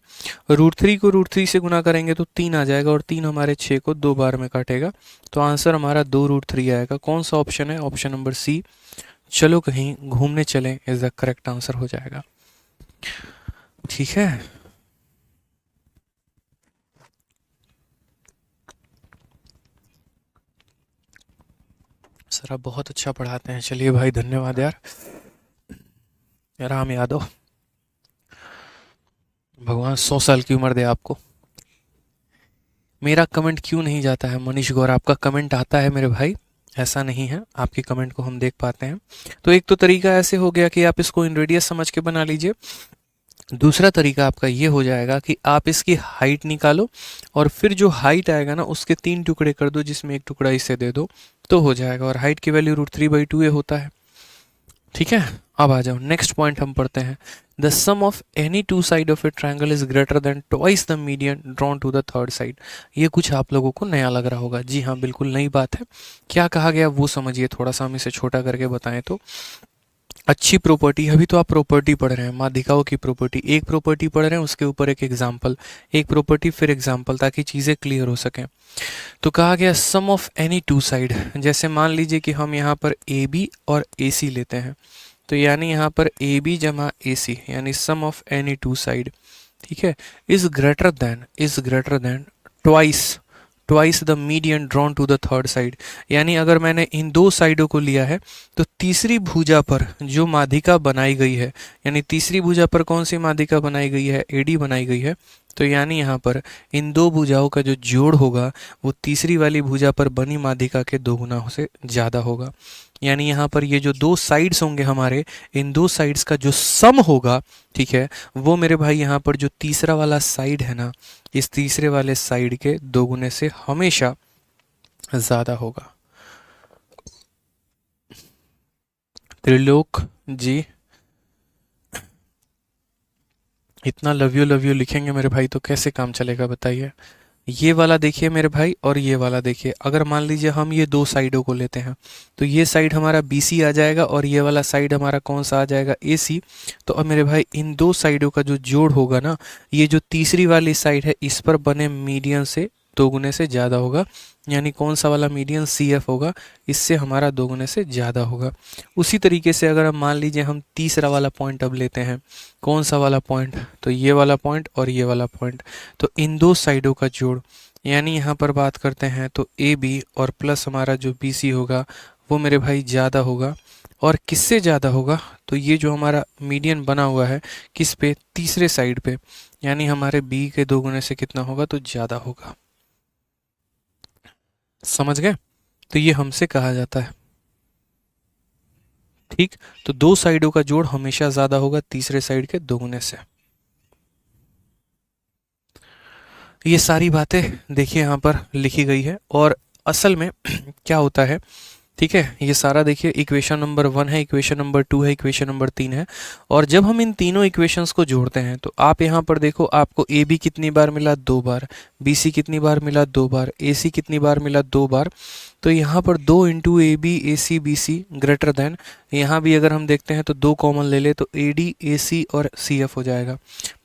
√3 को √3 से गुना करेंगे तो 3 आ जाएगा और 3 हमारे 6 को 2 बार में काटेगा, तो आंसर हमारा 2√3 आएगा। कौन सा ऑप्शन है, ऑप्शन नंबर सी, चलो कहीं घूमने चलें इज द करेक्ट आंसर हो जाएगा, ठीक है। सर आप बहुत अच्छा पढ़ाते हैं, चलिए भाई धन्यवाद यार। राम यादव, भगवान 100 साल की उम्र दे आपको। मेरा कमेंट क्यों नहीं जाता है मनीष गौर, आपका कमेंट आता है मेरे भाई, ऐसा नहीं है, आपके कमेंट को हम देख पाते हैं। तो एक तो तरीका ऐसे हो गया कि आप इसको इन रेडियस समझ के बना लीजिए। दूसरा तरीका आपका ये हो जाएगा कि आप इसकी हाइट निकालो और फिर जो हाइट आएगा ना उसके 3 टुकड़े कर दो, जिसमें एक टुकड़ा इसे दे दो तो हो जाएगा। और हाइट की वैल्यू √3/2 होता है, ठीक है। अब आ जाओ नेक्स्ट पॉइंट हम पढ़ते हैं। The sum of any two side of a triangle is greater than twice the median drawn to the third side. ये कुछ आप लोगों को नया लग रहा होगा, जी हाँ बिल्कुल नई बात है। क्या कहा गया वो समझिए, थोड़ा सा हम इसे छोटा करके बताएं तो अच्छी प्रॉपर्टी, अभी तो आप प्रॉपर्टी पढ़ रहे हैं, माध्यिकाओं की प्रॉपर्टी, एक प्रॉपर्टी पढ़ रहे हैं उसके ऊपर एक एग्जाम्पल, एक प्रॉपर्टी फिर एग्जाम्पल, ताकि चीज़ें क्लियर हो सकें। तो कहा गया सम ऑफ एनी टू साइड, जैसे मान लीजिए कि हम यहाँ पर ए बी और ए सी लेते हैं, तो यानी यहाँ पर ए बी जमा ए सी यानी sum of any two side, ठीक है, is greater than twice twice the median drawn to the third side. यानी अगर मैंने इन दो साइडों को लिया है तो तीसरी भुजा पर जो माध्यिका बनाई गई है, यानी तीसरी भुजा पर कौन सी माध्यिका बनाई गई है, एडी बनाई गई है, तो यानी यहाँ पर इन दो भुजाओं का जो जोड़ होगा वो तीसरी वाली भुजा पर बनी माध्यिका के 2 गुना से ज़्यादा होगा। यानी यहाँ पर ये जो दो साइड्स होंगे हमारे, इन दो साइड्स का जो सम होगा, ठीक है, वो मेरे भाई यहाँ पर जो तीसरा वाला साइड है ना, इस तीसरे वाले साइड के 2 गुने से हमेशा ज़्यादा होगा। त्रिलोक जी, इतना लव यू लिखेंगे मेरे भाई तो कैसे काम चलेगा बताइए। ये वाला देखिए मेरे भाई और ये वाला देखिए, अगर मान लीजिए हम ये दो साइडों को लेते हैं तो ये साइड हमारा BC आ जाएगा और ये वाला साइड हमारा कौन सा आ जाएगा, AC। तो अब मेरे भाई इन दो साइडों का जो जोड़ होगा ना, ये जो तीसरी वाली साइड है इस पर बने मीडियन से 2 गुने से ज़्यादा होगा। यानी कौन सा वाला मीडियन, CF होगा, इससे हमारा 2 गुने से ज़्यादा होगा। उसी तरीके से अगर हम मान लीजिए हम तीसरा वाला पॉइंट अब लेते हैं, कौन सा वाला पॉइंट, तो ये वाला पॉइंट और ये वाला पॉइंट, तो इन दो साइडों का जोड़, यानी यहाँ पर बात करते हैं तो AB और प्लस हमारा जो BC होगा वो मेरे भाई ज़्यादा होगा। और किससे ज़्यादा होगा, तो ये जो हमारा मीडियन बना हुआ है किस पे, तीसरे साइड पे, यानी हमारे B के 2 गुने से कितना होगा, तो ज़्यादा होगा। समझ गए, तो ये हमसे कहा जाता है, ठीक। तो दो साइडों का जोड़ हमेशा ज़्यादा होगा तीसरे साइड के 2 गुने से। ये सारी बातें देखिए यहाँ पर लिखी गई है और असल में क्या होता है, ठीक है, ये सारा देखिए इक्वेशन नंबर 1 है, इक्वेशन नंबर 2 है, इक्वेशन नंबर 3 है। और जब हम इन तीनों इक्वेशंस को जोड़ते हैं तो आप यहाँ पर देखो आपको AB कितनी बार मिला, 2 बार, BC कितनी बार मिला, 2 बार, AC कितनी बार मिला, 2 बार। तो यहाँ पर 2 into AB AC BC greater than, यहाँ भी अगर हम देखते हैं तो 2 कॉमन ले ले तो AD AC और CF हो जाएगा।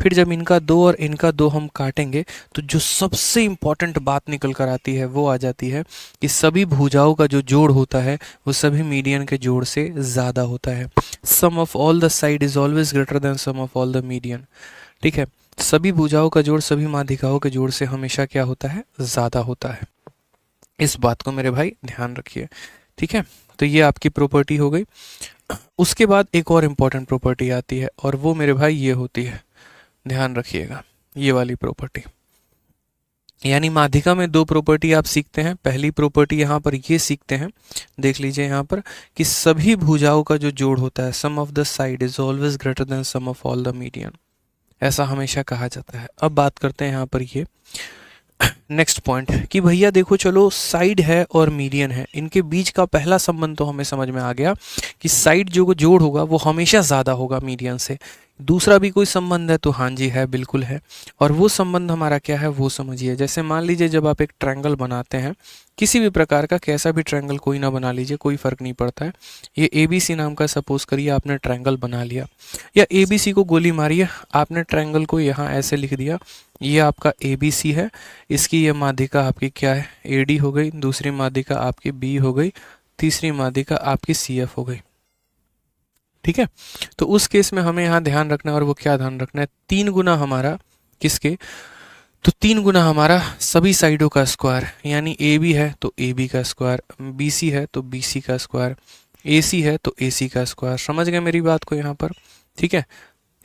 फिर जब इनका 2 और इनका 2 हम काटेंगे तो जो सबसे इम्पॉर्टेंट बात निकल कर आती है वो आ जाती है कि सभी भुजाओं का जो जोड़ होता है वो सभी मीडियन के जोड़ से ज़्यादा होता है। Sum of all the side is always greater than sum of all the median, ठीक है। सभी भुजाओं का जोड़ सभी माध्यिकाओं के जोड़ से हमेशा क्या होता है, ज़्यादा होता है। इस बात को मेरे भाई ध्यान रखिए, ठीक है। तो ये आपकी प्रॉपर्टी हो गई। उसके बाद एक और इम्पॉर्टेंट प्रॉपर्टी आती है और वो मेरे भाई ये होती है, ध्यान रखिएगा ये वाली प्रॉपर्टी। यानी माध्यिका में दो प्रॉपर्टी आप सीखते हैं। पहली प्रॉपर्टी यहाँ पर ये सीखते हैं, देख लीजिए यहाँ पर, कि सभी भुजाओं का जो जोड़ होता है, sum of the side is always greater than sum of all the median, ऐसा हमेशा कहा जाता है। अब बात करते हैं यहाँ पर ये नेक्स्ट पॉइंट कि भैया देखो चलो साइड है और मीडियन है, इनके बीच का पहला संबंध तो हमें समझ में आ गया कि साइड जो जोड़ होगा वो हमेशा ज़्यादा होगा मीडियन से। दूसरा भी कोई संबंध है तो हाँ जी है, बिल्कुल है। और वो संबंध हमारा क्या है वो समझिए। जैसे मान लीजिए जब आप एक ट्रायंगल बनाते हैं, किसी भी प्रकार का कैसा भी ट्रायंगल कोई ना बना लीजिए, कोई फ़र्क नहीं पड़ता है। ये ABC नाम का सपोज करिए आपने ट्रायंगल बना लिया, या ABC को गोली मारिए, आपने ट्रायंगल को यहाँ ऐसे लिख दिया, ये आपका ABC है, इसकी ये माध्यिका आपकी क्या है AD हो गई, दूसरी माध्यिका आपकी B हो गई, तीसरी माध्यिका आपकी CF हो गई। ठीक है, तो उस केस में हमें यहाँ ध्यान रखना है, और वो क्या ध्यान रखना है, 3 गुना हमारा किसके, तो 3 गुना हमारा सभी साइडों का स्क्वायर, यानी AB है तो AB का स्क्वायर, BC है तो BC का स्क्वायर, AC है तो AC का स्क्वायर। समझ गए मेरी बात को यहाँ पर? ठीक है,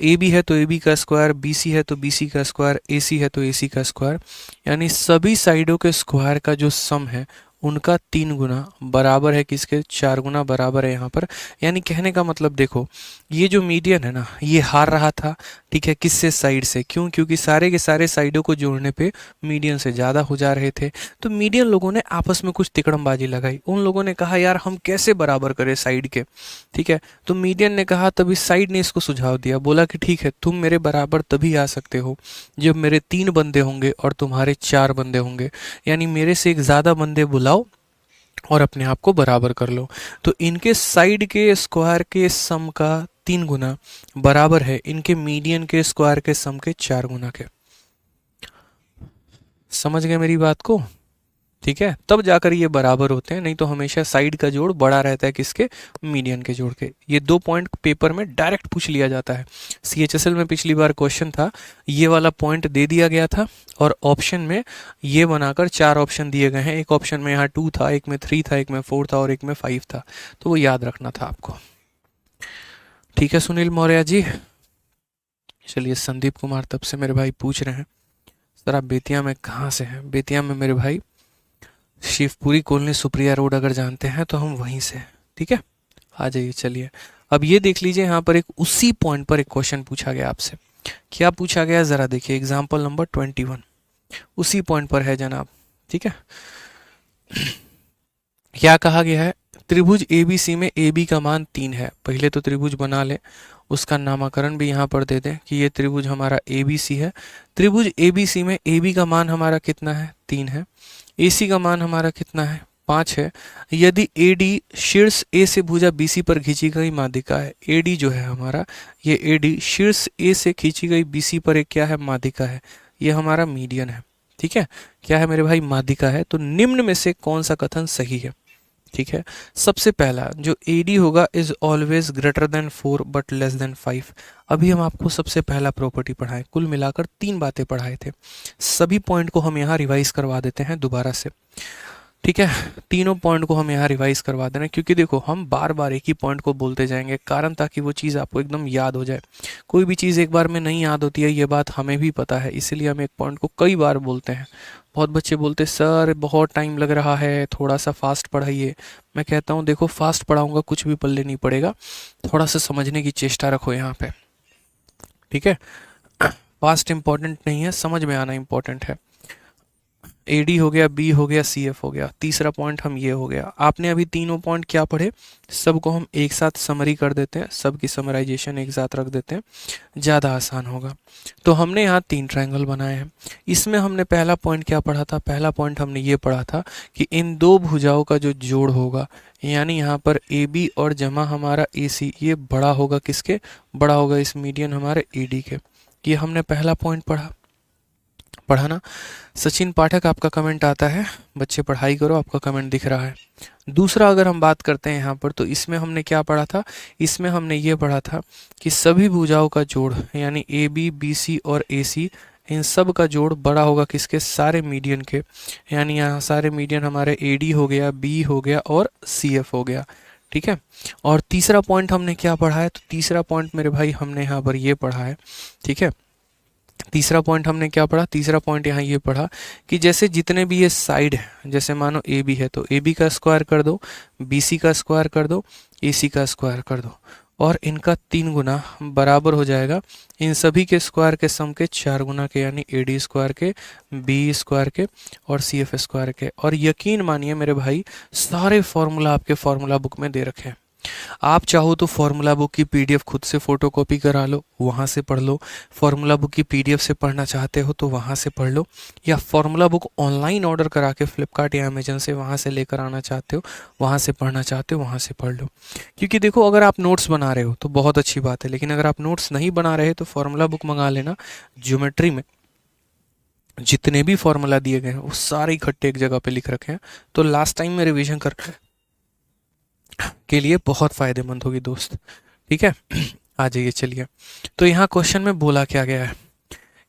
AB है तो AB का स्क्वायर, BC है तो BC का स्क्वायर, AC है तो AC का स्क्वायर, यानी सभी साइडों के स्क्वायर का जो सम है उनका 3 गुना बराबर है किसके, 4 गुना बराबर है यहाँ पर। यानी कहने का मतलब देखो, ये जो मीडियन है ना, ये हार रहा था, ठीक है, किससे, साइड से। क्यों? क्योंकि सारे के सारे साइडों को जोड़ने पे मीडियन से ज़्यादा हो जा रहे थे। तो मीडियन लोगों ने आपस में कुछ तिकड़मबाजी लगाई, उन लोगों ने कहा यार हम कैसे बराबर करें साइड के, ठीक है। तो मीडियन ने कहा, तभी साइड ने इसको सुझाव दिया, बोला कि ठीक है तुम मेरे बराबर तभी आ सकते हो जब मेरे 3 बंदे होंगे और तुम्हारे 4 बंदे होंगे, यानी मेरे से एक ज़्यादा बंदे बुलाओ और अपने आप को बराबर कर लो। तो इनके साइड के स्क्वायर के सम का 3 गुना बराबर है इनके मीडियन के स्क्वायर के सम के 4 गुना के। समझ गए मेरी बात को? ठीक है, तब जाकर ये बराबर होते हैं, नहीं तो हमेशा साइड का जोड़ बड़ा रहता है किसके, मीडियन के जोड़ के। ये 2 पॉइंट पेपर में डायरेक्ट पूछ लिया जाता है। CHSL में पिछली बार क्वेश्चन था, ये वाला पॉइंट दे दिया गया था और ऑप्शन में ये बनाकर 4 ऑप्शन दिए गए हैं। एक ऑप्शन में यहाँ 2 था, एक में 3 था, एक में 4 था और एक में 5 था, तो वो याद रखना था आपको। ठीक है सुनील मौर्य जी। चलिए, संदीप कुमार तब से मेरे भाई पूछ रहे हैं सर आप बेतिया में कहाँ से हैं। बेतिया में मेरे भाई शिवपुरी कॉलोनी सुप्रिया रोड अगर जानते हैं तो हम वहीं से हैं। ठीक है, आ जाइए। चलिए, अब ये देख लीजिए, यहाँ पर एक उसी पॉइंट पर एक क्वेश्चन पूछा गया आपसे। क्या पूछा गया जरा देखिए, एग्जाम्पल नंबर 21 उसी पॉइंट पर है जनाब। ठीक है, क्या कहा गया है, त्रिभुज ABC में AB का मान 3 है। पहले तो त्रिभुज बना ले, उसका नामकरण भी यहाँ पर दे दें कि ये त्रिभुज हमारा ABC है। त्रिभुज ABC में AB का मान हमारा कितना है, 3 है। AC का मान हमारा कितना है, 5 है। यदि AD शीर्ष A से भुजा BC पर खींची गई माध्यिका है, AD जो है हमारा, ये AD शीर्ष A से खींची गई BC पर एक क्या है, माध्यिका है, ये हमारा मीडियन है। ठीक है, क्या है मेरे भाई, माध्यिका है। तो निम्न में से कौन सा कथन सही है? ठीक है, सबसे पहला जो AD होगा is always greater then 4 but less than 5। अभी हम आपको सबसे पहला प्रॉपर्टी पढ़ाएं, कुल मिलाकर 3 बातें पढ़ाए थे। सभी पॉइंट को हम यहाँ रिवाइज करवा देते हैं दोबारा से। ठीक है, तीनों पॉइंट को हम यहाँ रिवाइज करवा देना, क्योंकि देखो हम बार बार एक ही पॉइंट को बोलते जाएंगे, कारण ताकि वो चीज़ आपको एकदम याद हो जाए। कोई भी चीज़ एक बार में नहीं याद होती है, ये बात हमें भी पता है, इसीलिए हम एक पॉइंट को कई बार बोलते हैं। बहुत बच्चे बोलते सर बहुत टाइम लग रहा है, थोड़ा सा फास्ट पढ़ाइए। मैं कहता हूँ देखो फास्ट पढ़ाऊँगा कुछ भी पल्ले नहीं पड़ेगा, थोड़ा सा समझने की चेष्टा रखो यहाँ पे। ठीक है, फास्ट इंपॉर्टेंट नहीं है, समझ में आना इंपॉर्टेंट है। AD हो गया, B हो गया, CF हो गया। तीसरा पॉइंट हम ये हो गया। आपने अभी तीनों पॉइंट क्या पढ़े, सबको हम एक साथ समरी कर देते हैं, सबकी समराइजेशन एक साथ रख देते हैं, ज़्यादा आसान होगा। तो हमने यहाँ 3 ट्रायंगल बनाए हैं। इसमें हमने पहला पॉइंट क्या पढ़ा था, पहला पॉइंट हमने ये पढ़ा था कि इन 2 भुजाओं का जो जोड़ होगा, यानी यहाँ पर AB और जमा हमारा AC, ये बड़ा होगा किसके, बड़ा होगा इस मीडियन हमारे AD के। ये हमने पहला पॉइंट पढ़ा ना। सचिन पाठक आपका कमेंट आता है, बच्चे पढ़ाई करो, आपका कमेंट दिख रहा है। दूसरा अगर हम बात करते हैं यहाँ पर, तो इसमें हमने क्या पढ़ा था, इसमें हमने ये पढ़ा था कि सभी भुजाओं का जोड़, यानी AB BC और AC, इन सब का जोड़ बड़ा होगा किसके, सारे मीडियन के। यानी यहाँ सारे मीडियन हमारे AD हो गया, B हो गया और CF हो गया। ठीक है, और तीसरा पॉइंट हमने क्या पढ़ा है, तो तीसरा पॉइंट मेरे भाई हमने यहाँ पर ये पढ़ा है। ठीक है, तीसरा पॉइंट हमने क्या पढ़ा, तीसरा पॉइंट यहाँ ये पढ़ा कि जैसे जितने भी ये साइड है, जैसे मानो ए बी है तो ए बी का स्क्वायर कर दो, बी सी का स्क्वायर कर दो, ए सी का स्क्वायर कर दो, और इनका 3 गुना बराबर हो जाएगा इन सभी के स्क्वायर के सम के 4 गुना के, यानी ए डी स्क्वायर के, बी स्क्वायर के और सी एफ स्क्वायर के। और यकीन मानिए मेरे भाई, सारे फॉर्मूला आपके फॉर्मूला बुक में दे रखे हैं। आप चाहो तो फॉर्मूला बुक की पीडीएफ खुद से फोटोकॉपी करा लो, वहाँ से पढ़ लो। फॉर्मूला बुक की पीडीएफ से पढ़ना चाहते हो तो वहाँ से पढ़ लो, या फॉर्मूला बुक ऑनलाइन ऑर्डर करा के फ्लिपकार्ट या अमेजन से वहाँ से लेकर आना चाहते हो, वहाँ से पढ़ना चाहते हो वहाँ से पढ़ लो। क्योंकि देखो, अगर आप नोट्स बना रहे हो तो बहुत अच्छी बात है, लेकिन अगर आप नोट्स नहीं बना रहे तो फॉर्मूला बुक मंगा लेना। ज्योमेट्री में जितने भी फॉर्मूला दिए गए हैं वो सारे इकट्ठे एक जगह पे लिख रखे हैं, तो लास्ट टाइम में रिवीजन कर के लिए बहुत फायदेमंद होगी दोस्त। ठीक है, आ जाइए चलिए। तो यहाँ क्वेश्चन में बोला क्या गया है,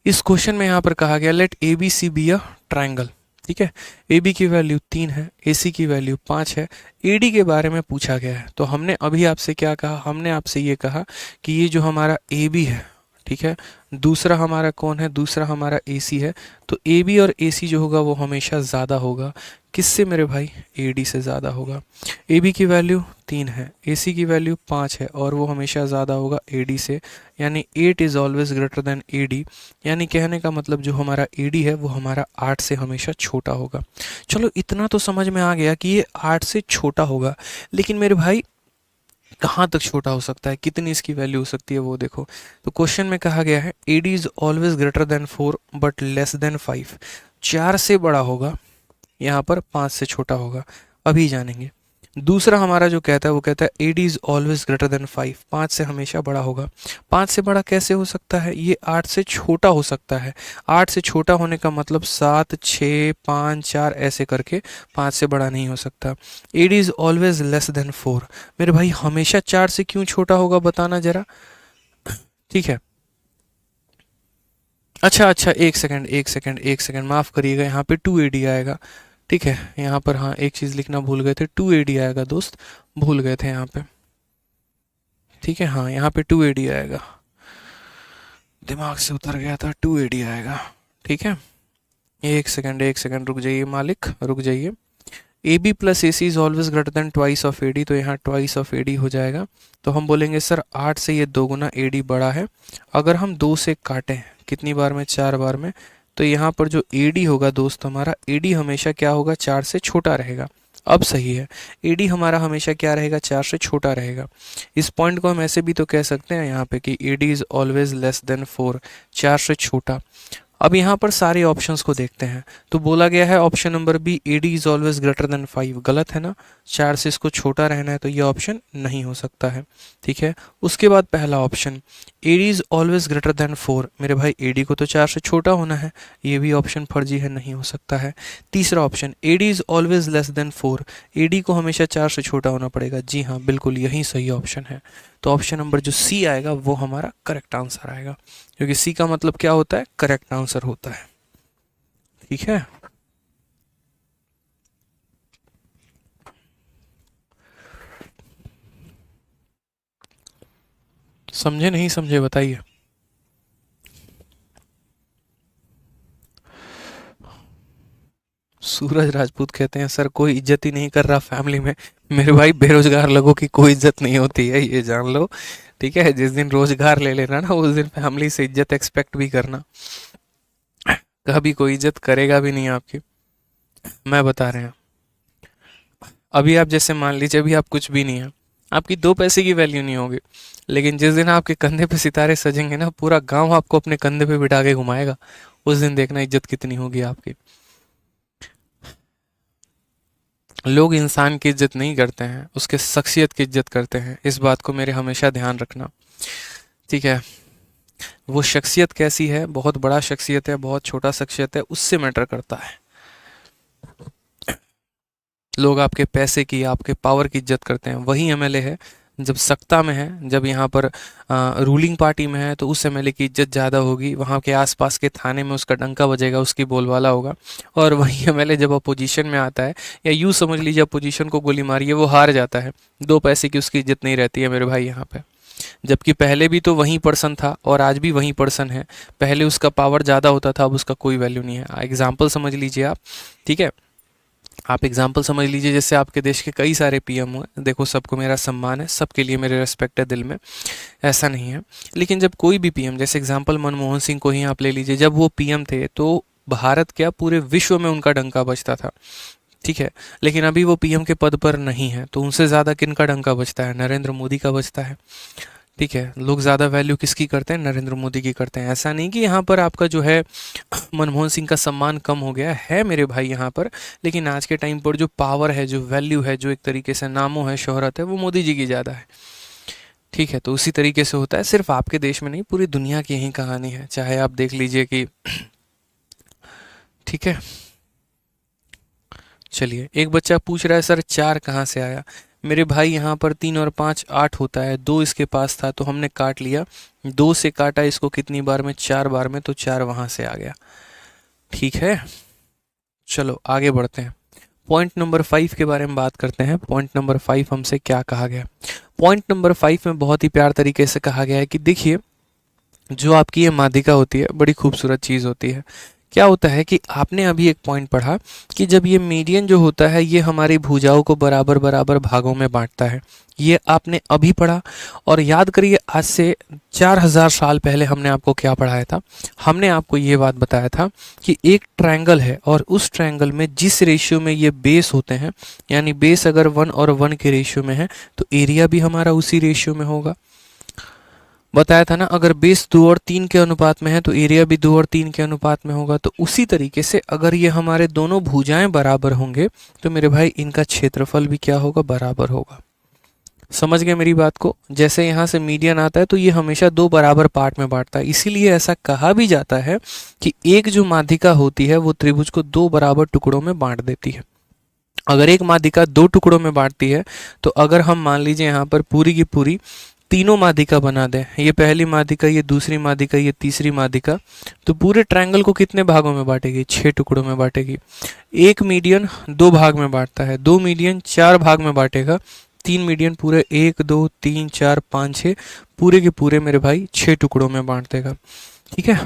इस क्वेश्चन में यहाँ पर कहा गया let A B C be a triangle. ठीक है, ए बी की वैल्यू 3 है, ए सी की वैल्यू 5 है, ए डी के बारे में पूछा गया है। तो हमने अभी आपसे क्या कहा, हमने आपसे ये कहा कि ये जो हमारा ए बी है, ठीक है, दूसरा हमारा कौन है, दूसरा हमारा ए सी है, तो ए बी और ए सी जो होगा वो हमेशा ज़्यादा होगा, किससे मेरे भाई, ए डी से ज़्यादा होगा। ए बी की वैल्यू 3 है, ए सी की वैल्यू 5 है, और वो हमेशा ज़्यादा होगा ए डी से, यानी 8 is always greater then A D. यानी कहने का मतलब जो हमारा ए डी है वो हमारा 8 से हमेशा छोटा होगा। चलो इतना तो समझ में आ गया कि ये 8 से छोटा होगा, लेकिन मेरे भाई कहाँ तक छोटा हो सकता है, कितनी इसकी वैल्यू हो सकती है वो देखो। तो क्वेश्चन में कहा गया है ए D is always greater then 4 but less than 5। 4 से बड़ा होगा, यहाँ पर 5 से छोटा होगा, अभी जानेंगे। दूसरा हमारा जो कहता है वो कहता है ए D is always greater than 5, 5 से हमेशा बड़ा होगा। 5 से बड़ा कैसे हो सकता है, ये 8 से छोटा हो सकता है। 8 से छोटा होने का मतलब 7, 6, 5, 4 ऐसे करके 5 से बड़ा नहीं हो सकता। ए D is always less than 4, मेरे भाई हमेशा 4 से क्यों छोटा होगा बताना जरा। ठीक है, अच्छा, एक सेकंड माफ़ करिएगा, यहाँ पे 2 ए डी आएगा। ठीक है, यहाँ पर हाँ एक चीज़ लिखना भूल गए थे, 2 ए डी आएगा दोस्त, भूल गए थे यहाँ पे। ठीक है, हाँ यहाँ पे 2 ए डी आएगा, दिमाग से उतर गया था, 2 ए डी आएगा। ठीक है, एक सेकंड रुक जाइए मालिक, रुक जाइए। A B plus A C is always greater than twice of A D, तो यहाँ ट्वाइस ऑफ ए डी हो जाएगा। तो हम बोलेंगे सर 8 से ये 2 गुना ए डी बड़ा है। अगर हम 2 से काटें कितनी बार में, 4 बार में, तो यहाँ पर जो ए डी होगा दोस्त हमारा, ए डी हमेशा क्या होगा, 4 से छोटा रहेगा। अब सही है, ए डी हमारा हमेशा क्या रहेगा, 4 से छोटा रहेगा। इस पॉइंट को हम ऐसे भी तो कह सकते हैं यहाँ पे कि ए D is always less than 4, 4 से छोटा। अब यहाँ पर सारे ऑप्शंस को देखते हैं, तो बोला गया है option number B A D is always greater than 5, गलत है ना, 4 से इसको छोटा रहना है, तो ये ऑप्शन नहीं हो सकता है। ठीक है, उसके बाद पहला option A D is always greater then 4, मेरे भाई ए डी को तो 4 से छोटा होना है, ये भी ऑप्शन फर्जी है, नहीं हो सकता है। तीसरा option A D is always less than 4, A D को हमेशा 4 से छोटा होना पड़ेगा, जी हाँ बिल्कुल यही सही ऑप्शन है। तो ऑप्शन नंबर जो सी आएगा वो हमारा करेक्ट आंसर आएगा, क्योंकि सी का मतलब क्या होता है, करेक्ट आंसर होता है। ठीक है, समझे नहीं समझे बताइए। सूरज राजपूत कहते हैं सर कोई इज्जत ही नहीं कर रहा फैमिली में। मेरे भाई बेरोजगार लोगों की कोई इज्जत नहीं होती है, ये जान लो। ठीक है, जिस दिन रोजगार ले लेना ना उस दिन फैमिली से इज्जत एक्सपेक्ट भी करना, कभी कोई इज्जत करेगा भी नहीं आपकी, मैं बता रहे हैं। अभी आप जैसे मान लीजिए अभी आप कुछ भी नहीं है, आपकी 2 पैसे की वैल्यू नहीं होगी, लेकिन जिस दिन आपके कंधे पे सितारे सजेंगे ना, पूरा गांव आपको अपने कंधे पे बिठा के घुमाएगा, उस दिन देखना इज्जत कितनी होगी आपकी। लोग इंसान की इज्जत नहीं करते हैं, उसके शख्सियत की इज्जत करते हैं, इस बात को मेरे हमेशा ध्यान रखना। ठीक है, वो शख्सियत कैसी है, बहुत बड़ा शख्सियत है, बहुत छोटा शख्सियत है, उससे मैटर करता है। लोग आपके पैसे की, आपके पावर की इज्जत करते हैं। वही एमएलए है जब सत्ता में है, जब यहाँ पर रूलिंग पार्टी में है, तो उस एमएलए की इज्जत ज़्यादा होगी, वहाँ के आसपास के थाने में उसका डंका बजेगा, उसकी बोलबाला होगा। और वही एमएलए जब अपोजिशन में आता है, या यूँ समझ लीजिए अपोजिशन को गोली मारी है, वो हार जाता है, 2 पैसे की उसकी इज्जत नहीं रहती है मेरे भाई यहाँ पे। जबकि पहले भी तो वही पर्सन था और आज भी वही पर्सन है। पहले उसका पावर ज़्यादा होता था, अब उसका कोई वैल्यू नहीं है। एग्जाम्पल समझ लीजिए आप, ठीक है। आप एग्जाम्पल समझ लीजिए, जैसे आपके देश के कई सारे पीएम हुए, देखो सबको मेरा सम्मान है, सबके लिए मेरे रिस्पेक्ट है दिल में, ऐसा नहीं है। लेकिन जब कोई भी पीएम, जैसे एग्जाम्पल मनमोहन सिंह को ही आप ले लीजिए, जब वो पीएम थे तो भारत क्या पूरे विश्व में उनका डंका बजता था, ठीक है। लेकिन अभी वो पीएम के पद पर नहीं है, तो उनसे ज़्यादा किनका डंका बजता है? नरेंद्र मोदी का बजता है, ठीक है। लोग ज़्यादा वैल्यू किसकी करते हैं? नरेंद्र मोदी की करते हैं। ऐसा नहीं कि यहाँ पर आपका जो है मनमोहन सिंह का सम्मान कम हो गया है मेरे भाई यहाँ पर, लेकिन आज के टाइम पर जो पावर है, जो वैल्यू है, जो एक तरीके से नामो है, शोहरत है, वो मोदी जी की ज़्यादा है, ठीक है। तो उसी तरीके से होता है, सिर्फ आपके देश में नहीं, पूरी दुनिया की यही कहानी है। चाहे आप देख लीजिए कि ठीक है। चलिए, एक बच्चा पूछ रहा है सर 4 कहाँ से आया? मेरे भाई यहाँ पर 3 और 5 8 होता है, 2 इसके पास था तो हमने काट लिया, 2 से काटा इसको कितनी बार में? 4 बार में, तो 4 वहाँ से आ गया, ठीक है। चलो आगे बढ़ते हैं, पॉइंट नंबर 5 के बारे में बात करते हैं। पॉइंट नंबर 5 हमसे क्या कहा गया? पॉइंट नंबर 5 में बहुत ही प्यार तरीके से कहा गया है कि देखिए, जो आपकी ये माध्यिका होती है बड़ी खूबसूरत चीज़ होती है। क्या होता है कि आपने अभी एक पॉइंट पढ़ा कि जब ये मीडियन जो होता है ये हमारी भुजाओं को बराबर बराबर भागों में बांटता है, ये आपने अभी पढ़ा। और याद करिए, आज से 4000 साल पहले हमने आपको क्या पढ़ाया था? हमने आपको ये बात बताया था कि एक ट्रायंगल है और उस ट्रायंगल में जिस रेशियो में ये बेस होते हैं, यानी बेस अगर 1 और 1 के रेशियो में है तो एरिया भी हमारा उसी रेशियो में होगा। बताया था ना, अगर बेस 2 और 3 के अनुपात में है तो एरिया भी 2 और 3 के अनुपात में होगा। तो उसी तरीके से अगर ये हमारे दोनों भुजाएं बराबर होंगे तो मेरे भाई इनका क्षेत्रफल भी क्या होगा? बराबर होगा। समझ गए मेरी बात को? जैसे यहाँ से मीडियन आता है तो ये हमेशा 2 बराबर पार्ट में बांटता है, इसीलिए ऐसा कहा भी जाता है कि एक जो माध्यिका होती है वो त्रिभुज को 2 बराबर टुकड़ों में बांट देती है। अगर एक माध्यिका 2 टुकड़ों में बांटती है तो अगर हम मान लीजिए यहाँ पर पूरी की पूरी तीनों माध्यिका बना दें, ये पहली माध्यिका, ये दूसरी माध्यिका, ये तीसरी माध्यिका, तो पूरे ट्रायंगल को कितने भागों में बांटेगी? 6 टुकड़ों में बांटेगी। एक मीडियन 2 भाग में बांटता है, 2 मीडियन 4 भाग में बांटेगा, 3 मीडियन पूरे 1 2 3 4 5 6 पूरे के पूरे मेरे भाई 6 टुकड़ों में बांट देगा, ठीक है।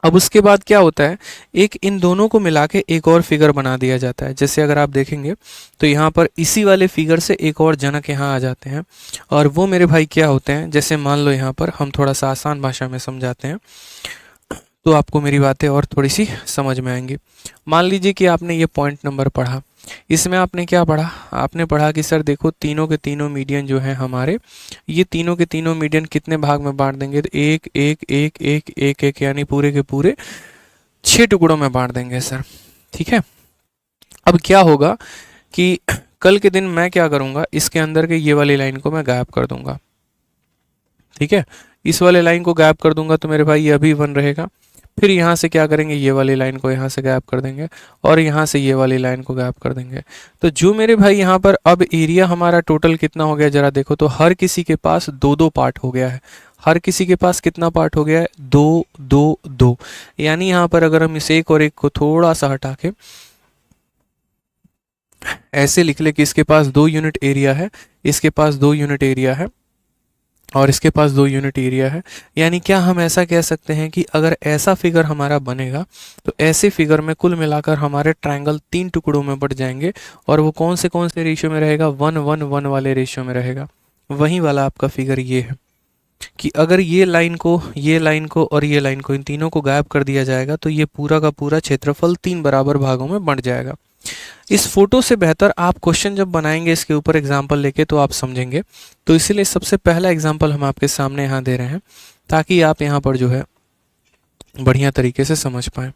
अब उसके बाद क्या होता है, एक इन दोनों को मिला के एक और फिगर बना दिया जाता है। जैसे अगर आप देखेंगे तो यहाँ पर इसी वाले फिगर से एक और जनक यहाँ आ जाते हैं, और वो मेरे भाई क्या होते हैं? जैसे मान लो यहाँ पर हम थोड़ा सा आसान भाषा में समझाते हैं तो आपको मेरी बातें और थोड़ी सी समझ में आएंगी। मान लीजिए कि आपने ये पॉइंट नंबर पढ़ा, इसमें आपने क्या पढ़ा? आपने पढ़ा कि सर देखो, तीनों के तीनों मीडियन जो हैं हमारे, ये तीनों के तीनों मीडियन कितने भाग में बांट देंगे? तो 1 1 1 1 1 1, यानी पूरे के पूरे 6 टुकड़ों में बांट देंगे सर, ठीक है। अब क्या होगा कि कल के दिन मैं क्या करूँगा, इसके अंदर के ये वाली लाइन को मैं गायब कर दूंगा, ठीक है। इस वाले लाइन को गायब कर दूंगा तो मेरे भाई ये अभी 1 रहेगा। फिर यहाँ से क्या करेंगे, ये वाली लाइन को यहाँ से गायब कर देंगे, और यहाँ से ये वाली लाइन को गायब कर देंगे। तो जो मेरे भाई यहाँ पर अब एरिया हमारा टोटल कितना हो गया जरा देखो, तो हर किसी के पास 2 2 पार्ट हो गया है। हर किसी के पास कितना पार्ट हो गया है? 2 2 2। यानी यहाँ पर अगर हम इस एक और एक को थोड़ा सा हटा के ऐसे लिख ले कि इसके पास 2 यूनिट एरिया है, इसके पास 2 यूनिट एरिया है, और इसके पास 2 यूनिट एरिया है। यानी क्या हम ऐसा कह सकते हैं कि अगर ऐसा फिगर हमारा बनेगा तो ऐसे फिगर में कुल मिलाकर हमारे ट्रायंगल 3 टुकड़ों में बट जाएंगे, और वो कौन से रेशियो में रहेगा? 1 1 1 वाले रेशियो में रहेगा। वही वाला आपका फिगर ये है कि अगर ये लाइन को और ये लाइन को, इन तीनों को गायब कर दिया जाएगा तो ये पूरा का पूरा क्षेत्रफल 3 बराबर भागों में बंट जाएगा। इस फोटो से बेहतर आप क्वेश्चन जब बनाएंगे इसके ऊपर एग्जाम्पल लेके तो आप समझेंगे। तो इसीलिए सबसे पहला एग्जाम्पल हम आपके सामने यहाँ दे रहे हैं ताकि आप यहाँ पर जो है बढ़िया तरीके से समझ पाएँ,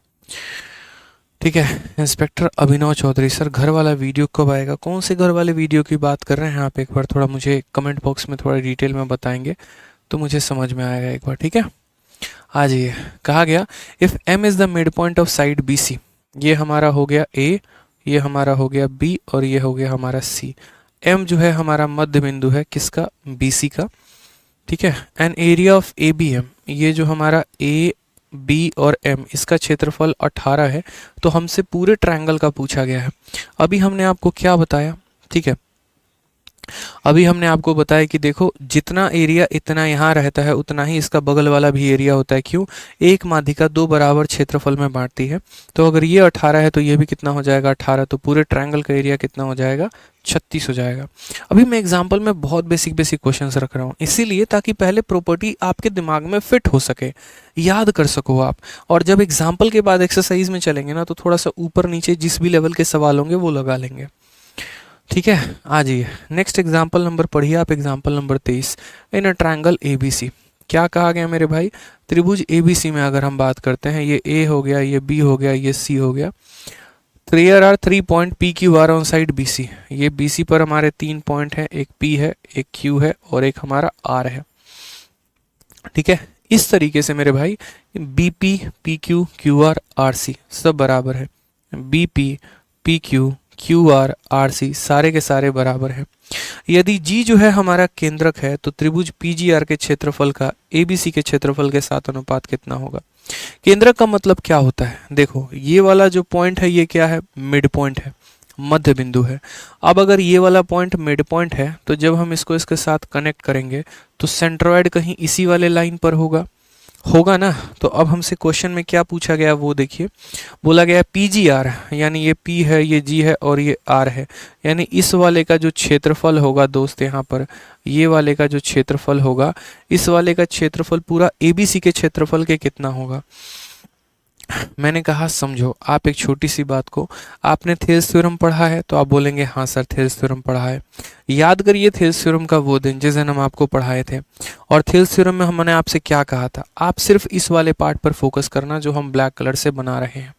ठीक है। इंस्पेक्टर अभिनव चौधरी सर, घर वाला वीडियो कब आएगा? कौन से घर वाले वीडियो की बात कर रहे हैं आप? एक बार थोड़ा मुझे कमेंट बॉक्स में थोड़ा डिटेल में बताएंगे तो मुझे समझ में आएगा एक बार, ठीक है। आ जाइए, कहा गया if M is the mid point of side B C, ये हमारा हो गया ए, ये हमारा हो गया बी, और ये हो गया हमारा सी। एम जो है हमारा मध्य बिंदु है किसका? बी सी का, ठीक है। An area of A B M, ये जो हमारा ए बी और एम, इसका क्षेत्रफल 18 है। तो हमसे पूरे ट्रायंगल का पूछा गया है। अभी हमने आपको क्या बताया, ठीक है, अभी हमने आपको बताया कि देखो जितना एरिया इतना यहाँ रहता है उतना ही इसका बगल वाला भी एरिया होता है। क्यों? एक माध्यिका दो बराबर क्षेत्रफल में बांटती है। तो अगर ये 18 है तो ये भी कितना हो जाएगा? 18। तो पूरे ट्रायंगल का एरिया कितना हो जाएगा? 36 हो जाएगा। अभी मैं एग्जाम्पल में बहुत बेसिक बेसिक क्वेश्चंस रख रहा हूँ इसीलिए ताकि पहले प्रॉपर्टी आपके दिमाग में फिट हो सके, याद कर सको आप। और जब एग्जाम्पल के बाद एक्सरसाइज में चलेंगे ना तो थोड़ा सा ऊपर नीचे जिस भी लेवल के सवाल होंगे वो लगा लेंगे। ठीक है, आ जाइए नेक्स्ट एग्जाम्पल नंबर पढ़िए आप, example number 23। In a triangle ABC क्या कहा गया मेरे भाई? त्रिभुज एबीसी में अगर हम बात करते हैं, ये ए हो गया, ये बी हो गया, ये सी हो गया। There are 3 point P Q R on side BC. ये बीसी पर हमारे 3 पॉइंट हैं, एक पी है, एक क्यू है और एक हमारा आर है। ठीक है, इस तरीके से मेरे भाई BP, P Q, Q R, R C सब बराबर है। BP, P Q, Q R, R C सारे के सारे बराबर है। यदि जी जो है हमारा केंद्रक है तो त्रिभुज पीजीआर के क्षेत्रफल का एबीसी के क्षेत्रफल के साथ अनुपात कितना होगा? केंद्रक का मतलब क्या होता है? देखो ये वाला जो पॉइंट है ये क्या है? मिड पॉइंट है, मध्य बिंदु है। अब अगर ये वाला पॉइंट मिड पॉइंट है तो जब हम इसको इसके साथ कनेक्ट करेंगे तो सेंट्रोइड कहीं इसी वाले लाइन पर होगा, होगा ना। तो अब हमसे क्वेश्चन में क्या पूछा गया वो देखिए, बोला गया पीजीआर, यानी ये पी है, ये जी है और ये आर है, यानी इस वाले का जो क्षेत्रफल होगा दोस्त यहाँ पर, ये वाले का जो क्षेत्रफल होगा, इस वाले का क्षेत्रफल पूरा एबीसी के क्षेत्रफल के कितना होगा? मैंने कहा समझो आप एक छोटी सी बात को, आपने थेल्स थ्योरम पढ़ा है तो आप बोलेंगे हाँ सर थेल्स थ्योरम पढ़ा है। याद करिए थेल्स थ्योरम का वो दिन जिस दिन हम आपको पढ़ाए थे। और थेल्स थ्योरम में हमने आपसे क्या कहा था? आप सिर्फ इस वाले पार्ट पर फोकस करना जो हम ब्लैक कलर से बना रहे हैं,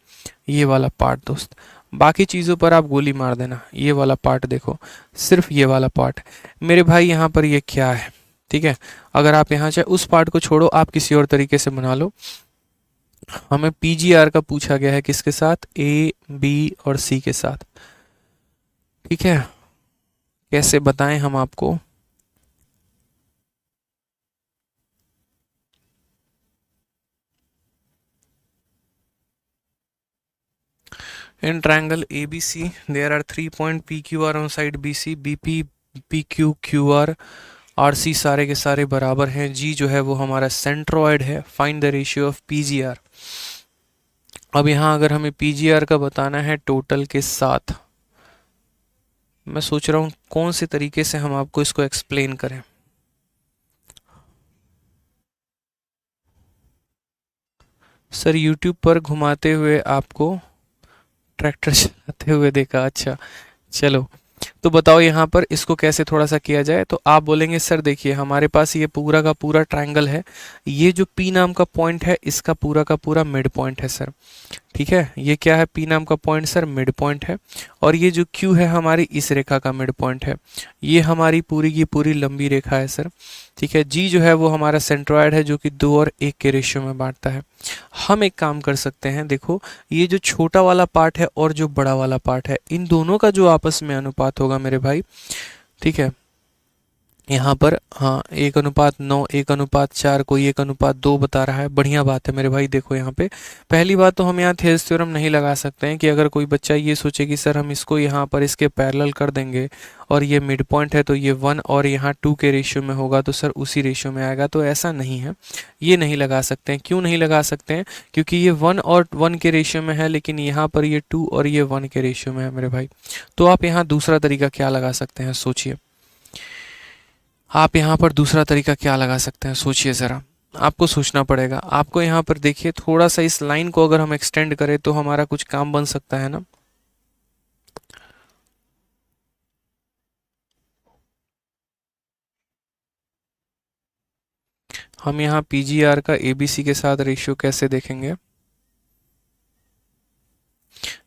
ये वाला पार्ट दोस्त। बाकी चीज़ों पर आप गोली मार देना, ये वाला पार्ट देखो, सिर्फ ये वाला पार्ट। मेरे भाई यहाँ पर ये क्या है? ठीक है, अगर आप यहाँ चाहे उस पार्ट को छोड़ो, आप किसी और तरीके से बना लो। हमें पीजीआर का पूछा गया है किसके साथ? ए, बी और सी के साथ। ठीक है, कैसे बताएं हम आपको? In triangle ABC there are 3 point PQR on side BC, BP, PQ, QR, RC सारे के सारे बराबर हैं। G जो है वो हमारा सेंट्रोइड है। Find the ratio of PGR। अब यहाँ अगर हमें PGR का बताना है टोटल के साथ, मैं सोच रहा हूँ कौन से तरीके से हम आपको इसको एक्सप्लेन करें। सर YouTube पर घुमाते हुए आपको ट्रैक्टर चलाते हुए देखा, अच्छा चलो। तो बताओ यहाँ पर इसको कैसे थोड़ा सा किया जाए। तो आप बोलेंगे सर देखिए हमारे पास ये पूरा का पूरा ट्रायंगल है, ये जो P नाम का पॉइंट है इसका पूरा का पूरा मिड पॉइंट है सर। ठीक है, ये क्या है? P नाम का पॉइंट सर मिड पॉइंट है। और ये जो Q है हमारी इस रेखा का मिड पॉइंट है, ये हमारी पूरी की पूरी लंबी रेखा है सर। ठीक है, G जो है वो हमारा सेंट्रोइड है जो कि 2 और 1 के रेशियो में बांटता है। हम एक काम कर सकते हैं, देखो ये जो छोटा वाला पार्ट है और जो बड़ा वाला पार्ट है, इन दोनों का जो आपस में अनुपात होगा मेरे भाई, ठीक है, यहाँ पर हाँ 1:9, 1:4, कोई 1:2 बता रहा है। बढ़िया बात है मेरे भाई। देखो यहाँ पे पहली बात तो हम यहाँ थेल्स थ्योरम नहीं लगा सकते हैं कि अगर कोई बच्चा ये सोचे कि सर हम इसको यहाँ पर इसके पैरेलल कर देंगे और ये मिड पॉइंट है तो ये 1 और यहाँ 2 के रेशियो में होगा तो सर उसी रेशियो में आएगा, तो ऐसा नहीं है, ये नहीं लगा सकते हैं। क्यों नहीं लगा सकते हैं? क्योंकि ये 1 और 1 के रेशियो में है, लेकिन यहाँ पर ये 2 और ये 1 के रेशियो में है मेरे भाई। तो आप यहाँ दूसरा तरीका क्या लगा सकते हैं? सोचिए आप यहाँ पर दूसरा तरीका क्या लगा सकते हैं? सोचिए ज़रा, आपको सोचना पड़ेगा। आपको यहाँ पर देखिए थोड़ा सा इस लाइन को अगर हम एक्सटेंड करें तो हमारा कुछ काम बन सकता है ना। हम यहाँ PGR का ABC के साथ रेशियो कैसे देखेंगे?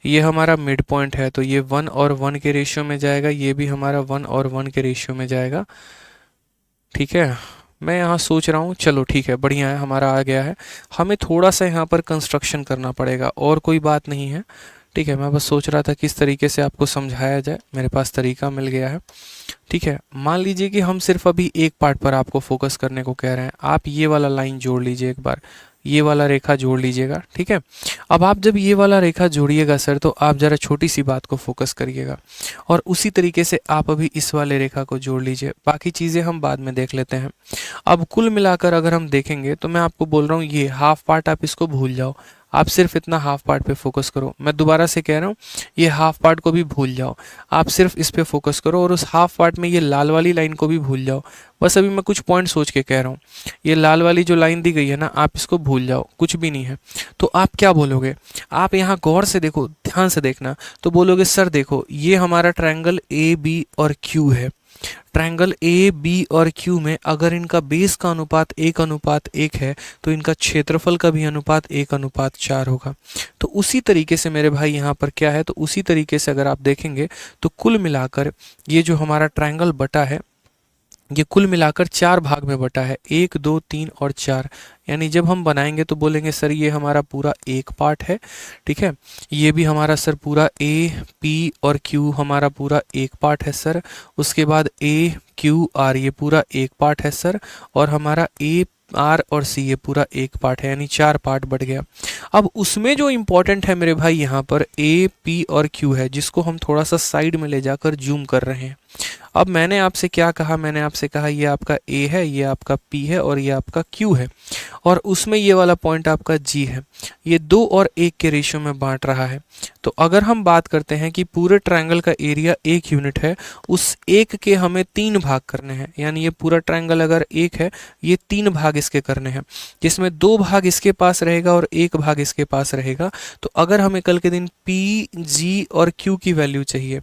ये हमारा मिड पॉइंट है तो ये 1 और 1 के रेशियो में जाएगा, ये भी हमारा 1 और 1 के रेशियो में जाएगा। ठीक है, मैं यहाँ सोच रहा हूँ, चलो ठीक है, बढ़िया है, हमारा आ गया है। हमें थोड़ा सा यहाँ पर कंस्ट्रक्शन करना पड़ेगा, और कोई बात नहीं है। ठीक है, मैं बस सोच रहा था किस तरीके से आपको समझाया जाए, मेरे पास तरीका मिल गया है। ठीक है, मान लीजिए कि हम सिर्फ अभी एक पार्ट पर आपको फोकस करने को कह रहे हैं। आप ये वाला लाइन जोड़ लीजिए एक बार, ये वाला रेखा जोड़ लीजिएगा। ठीक है, अब आप जब ये वाला रेखा जोड़िएगा सर तो आप ज़रा छोटी सी बात को फोकस करिएगा और उसी तरीके से आप अभी इस वाले रेखा को जोड़ लीजिए, बाकी चीज़ें हम बाद में देख लेते हैं। अब कुल मिलाकर अगर हम देखेंगे तो मैं आपको बोल रहा हूँ ये हाफ पार्ट आप इसको भूल जाओ, आप सिर्फ इतना हाफ पार्ट पे फोकस करो। मैं दोबारा से कह रहा हूँ ये हाफ पार्ट को भी भूल जाओ, आप सिर्फ इस पे फोकस करो और उस हाफ पार्ट में ये लाल वाली लाइन को भी भूल जाओ। बस अभी मैं कुछ पॉइंट सोच के कह रहा हूँ, ये लाल वाली जो लाइन दी गई है ना आप इसको भूल जाओ, कुछ भी नहीं है। तो आप क्या बोलोगे, आप यहाँ गौर से देखो, ध्यान से देखना, तो बोलोगे सर देखो ये हमारा ट्रायंगल ए बी और क्यू है। ट्रायंगल ए बी और क्यू में अगर इनका बेस का अनुपात 1:1 है तो इनका क्षेत्रफल का भी अनुपात 1:4 होगा। तो उसी तरीके से मेरे भाई यहाँ पर क्या है, तो उसी तरीके से अगर आप देखेंगे तो कुल मिलाकर ये जो हमारा ट्रायंगल बटा है ये कुल मिलाकर 4 भाग में बटा है, 1 2 3 और 4। यानी जब हम बनाएंगे तो बोलेंगे सर ये हमारा पूरा एक पार्ट है। ठीक है, ये भी हमारा सर पूरा ए पी और क्यू हमारा पूरा एक पार्ट है सर। उसके बाद ए क्यू आर ये पूरा एक पार्ट है सर, और हमारा ए आर और सी ये पूरा एक पार्ट है, यानी 4 पार्ट बढ़ गया। अब उसमें जो इम्पोर्टेंट है मेरे भाई यहाँ पर ए पी और क्यू है, जिसको हम थोड़ा सा साइड में ले जाकर जूम कर रहे हैं। अब मैंने आपसे क्या कहा, मैंने आपसे कहा ये आपका ए है, ये आपका पी है और ये आपका क्यू है, और उसमें ये वाला पॉइंट आपका जी है। ये 2 और 1 के रेशियो में बांट रहा है। तो अगर हम बात करते हैं कि पूरे ट्रायंगल का एरिया 1 यूनिट है, उस 1 के हमें 3 भाग करने हैं, यानी ये पूरा ट्रायंगल अगर 1 है ये 3 भाग इसके करने हैं, जिसमें 2 भाग इसके पास रहेगा और 1 भाग इसके पास रहेगा। तो अगर हमें कल के दिन पी जी और क्यू की वैल्यू चाहिए,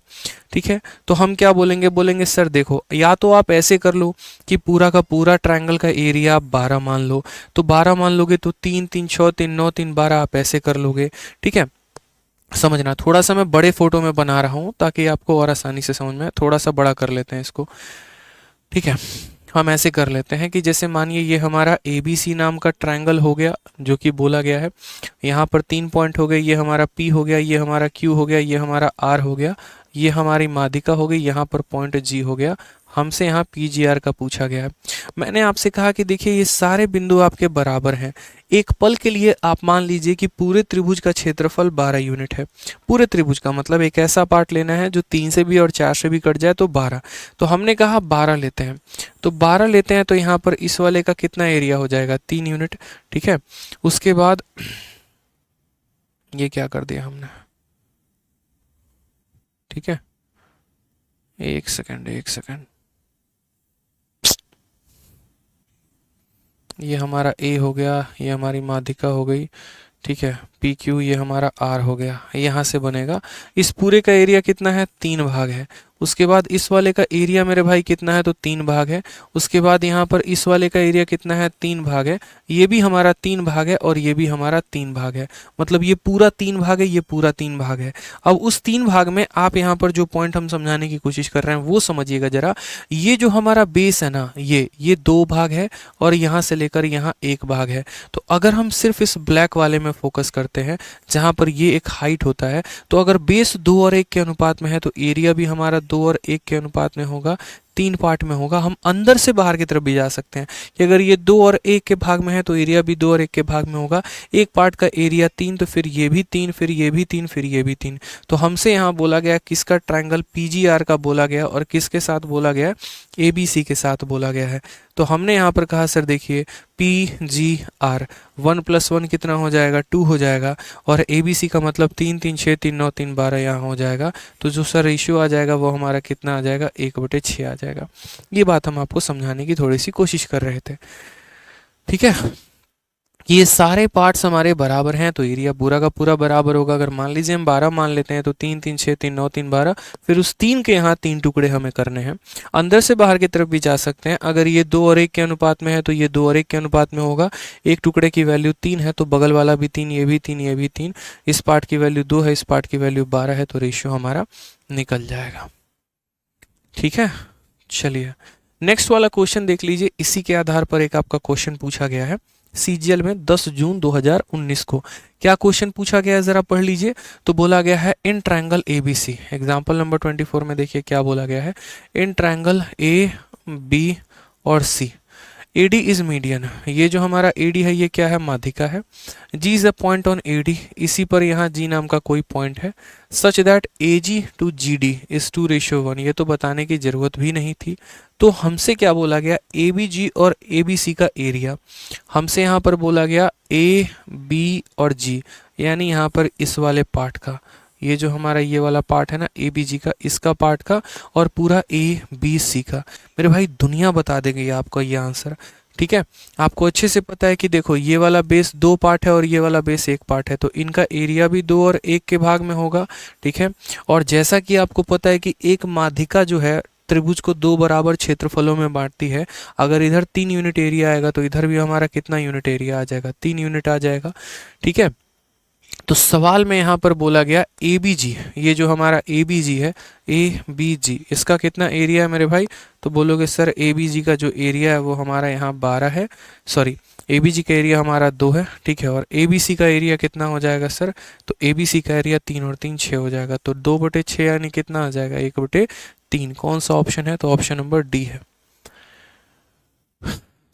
ठीक है, तो हम क्या बोलेंगे, बोलेंगे सर देखो या तो आप ऐसे कर लो कि पूरा का पूरा ट्रायंगल का एरिया आप 12 मान लो, तो 12 मान लोगे तो 3 3 6 3 9 3 12 आप ऐसे कर लोगे। ठीक है, समझना, थोड़ा सा मैं बड़े फोटो में बना रहा हूँ ताकि आपको और आसानी से समझ में आए। थोड़ा सा बड़ा कर लेते हैं इसको। ठीक है, हम ऐसे कर लेते हैं कि जैसे मानिए ये हमारा ABC नाम का ट्रायंगल हो गया जो कि बोला गया है, यहाँ पर 3 पॉइंट हो गए, ये हमारा P हो गया, ये हमारा Q हो गया, ये हमारा R हो गया, ये हमारी माध्यिका हो गई, यहाँ पर पॉइंट G हो गया। हमसे यहाँ PGR का पूछा गया है। मैंने आपसे कहा कि देखिए ये सारे बिंदु आपके बराबर हैं। एक पल के लिए आप मान लीजिए कि पूरे त्रिभुज का क्षेत्रफल 12 यूनिट है। पूरे त्रिभुज का मतलब एक ऐसा पार्ट लेना है जो 3 से भी और 4 से भी कट जाए तो 12। तो हमने कहा 12 लेते हैं, तो 12 लेते हैं तो यहाँ पर इस वाले का कितना एरिया हो जाएगा, 3 यूनिट। ठीक है, उसके बाद ये क्या कर दिया हमने, ठीक है, एक सेकंड, ये हमारा A हो गया, ये हमारी माध्यिका हो गई। ठीक है, PQ ये हमारा R हो गया, यहाँ से बनेगा। इस पूरे का एरिया कितना है, 3 भाग है। उसके बाद इस वाले का एरिया मेरे भाई कितना है, तो 3 भाग है। उसके बाद यहाँ पर इस वाले का एरिया कितना है, 3 भाग है। ये भी हमारा 3 भाग है और ये भी हमारा 3 भाग है, मतलब ये पूरा 3 भाग है, ये पूरा 3 भाग है। अब उस 3 भाग में आप यहाँ पर जो पॉइंट हम समझाने की कोशिश कर रहे हैं वो समझिएगा जरा। ये जो हमारा बेस है ना, ये 2 भाग है और यहाँ से लेकर यहाँ 1 भाग है। तो अगर हम सिर्फ इस ब्लैक वाले में फोकस करते हैं जहाँ पर ये एक हाइट होता है, तो अगर बेस 2 और 1 के अनुपात में है तो एरिया भी हमारा 2 और 1 के अनुपात में होगा, 3 पार्ट में होगा। हम अंदर से बाहर की तरफ भी जा सकते हैं कि अगर ये 2 और 1 के भाग में है तो एरिया भी 2 और 1 के भाग में होगा। एक पार्ट का एरिया 3, तो फिर ये भी 3, फिर ये भी 3, फिर ये भी 3। तो हमसे यहाँ बोला गया किसका ट्रायंगल PGR का बोला गया और किसके साथ बोला गया, ABC के साथ बोला गया है। तो हमने यहाँ पर कहा सर देखिए PGR 1 + 1 कितना हो जाएगा, 2 हो जाएगा, और ABC का मतलब 3 3 6 3 9 3 12 यहाँ हो जाएगा। तो जो सर रेशियो आ जाएगा वो हमारा कितना आ जाएगा, 1/6 आ जाएगा। ये बात हम आपको समझाने की थोड़ी सी कोशिश कर रहे थे। ठीक है, ये सारे पार्ट्स हमारे बराबर हैं तो एरिया पूरा का पूरा बराबर होगा। अगर मान लीजिए हम 12 मान लेते हैं तो 3 3 6 3 9 3 12, फिर उस 3 के यहाँ 3 टुकड़े हमें करने हैं। अंदर से बाहर की तरफ भी जा सकते हैं। अगर ये 2 और 1 के अनुपात में है तो ये 2 और 1 के अनुपात में होगा। एक टुकड़े की वैल्यू 3 है तो बगल वाला भी 3, ये भी 3, ये भी 3। इस पार्ट की वैल्यू 2 है, इस पार्ट की वैल्यू 12 है, तो रेशियो हमारा निकल जाएगा। ठीक है, चलिए नेक्स्ट वाला क्वेश्चन देख लीजिए। इसी के आधार पर एक आपका क्वेश्चन पूछा गया है CGL में 10 जून 2019 को। क्या क्वेश्चन पूछा गया है जरा पढ़ लीजिए। तो बोला गया है इन ट्रायंगल ABC, एग्जाम्पल नंबर 24 में देखिए क्या बोला गया है, इन ट्रायंगल A B और C AD इज मीडियन, ये जो हमारा AD है ये क्या है, माध्यिका है। G is a point on AD, इसी पर यहाँ G नाम का कोई पॉइंट है। Such that AG to GD is 2:1, ये तो बताने की जरूरत भी नहीं थी। तो हमसे क्या बोला गया, ABG और ABC का एरिया, हमसे यहाँ पर बोला गया A B और G, यानी यहाँ पर इस वाले पार्ट का, ये जो हमारा ये वाला पार्ट है ना ABG का, इसका पार्ट का, और पूरा ABC का। मेरे भाई दुनिया बता देगी आपको ये आंसर, ठीक है। आपको अच्छे से पता है कि देखो ये वाला बेस 2 पार्ट है और ये वाला बेस 1 पार्ट है, तो इनका एरिया भी 2 और 1 के भाग में होगा, ठीक है। और जैसा कि आपको पता है कि एक माध्यिका जो है त्रिभुज को 2 बराबर क्षेत्रफलों में बांटती है, अगर इधर 3 यूनिट एरिया आएगा तो इधर भी हमारा कितना यूनिट एरिया आ जाएगा, 3 यूनिट आ जाएगा, ठीक है। तो सवाल में यहाँ पर बोला गया ABG, ये जो हमारा ABG है, ABG इसका कितना एरिया है मेरे भाई, तो बोलोगे सर ABG का जो एरिया है वो हमारा यहाँ 12 है, सॉरी ABG का एरिया हमारा 2 है, ठीक है। और ABC का एरिया कितना हो जाएगा सर, तो ABC का एरिया 3 और 3 6 हो जाएगा, तो 2/6 यानी कितना आ जाएगा, 1/3। कौन सा ऑप्शन है, तो ऑप्शन नंबर डी है।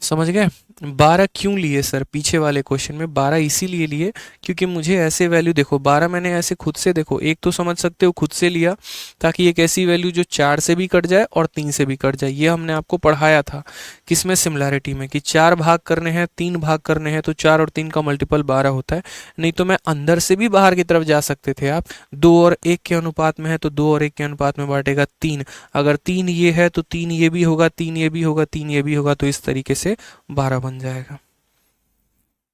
समझ गए। 12 क्यों लिए सर, पीछे वाले क्वेश्चन में 12 इसीलिए लिए क्योंकि मुझे ऐसे वैल्यू, देखो 12 मैंने ऐसे खुद से, देखो एक तो समझ सकते हो खुद से लिया ताकि एक ऐसी वैल्यू जो 4 से भी कट जाए और 3 से भी कट जाए, ये हमने आपको पढ़ाया था किसमें, सिमिलैरिटी में, कि 4 भाग करने हैं 3 भाग करने हैं तो 4 और 3 का मल्टीपल 12 होता है। नहीं तो मैं अंदर से भी बाहर की तरफ जा सकते थे आप, 2 और 1 के अनुपात में है तो 2 और 1 के अनुपात में बांटेगा 3, अगर 3 ये है तो 3 ये भी होगा, 3 ये भी होगा, 3 ये भी होगा, तो इस तरीके से 12 बन जाएगा,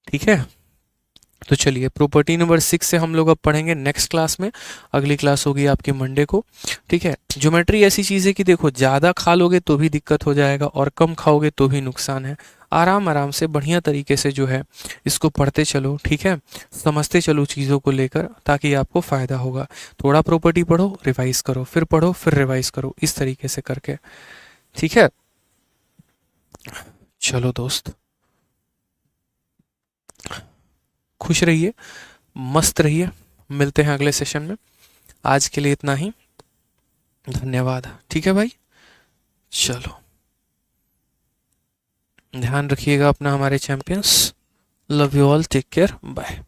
ठीक है। तो चलिए प्रॉपर्टी नंबर 6 से हम लोग अब पढ़ेंगे नेक्स्ट क्लास में, अगली क्लास होगी आपकी मंडे को, ठीक है। ज्योमेट्री ऐसी चीज़ है कि देखो ज़्यादा खा लोगे तो भी दिक्कत हो जाएगा और कम खाओगे तो भी नुकसान है। आराम आराम से बढ़िया तरीके से जो है इसको पढ़ते चलो, ठीक है, समझते चलो चीज़ों को लेकर, ताकि आपको फ़ायदा होगा। थोड़ा प्रॉपर्टी पढ़ो, रिवाइज करो, फिर पढ़ो, फिर रिवाइज करो, इस तरीके से करके, ठीक है। चलो दोस्त, खुश रहिए, मस्त रहिए, मिलते हैं अगले सेशन में। आज के लिए इतना ही, धन्यवाद, ठीक है भाई। चलो ध्यान रखिएगा अपना हमारे champions, love you all, take care, bye.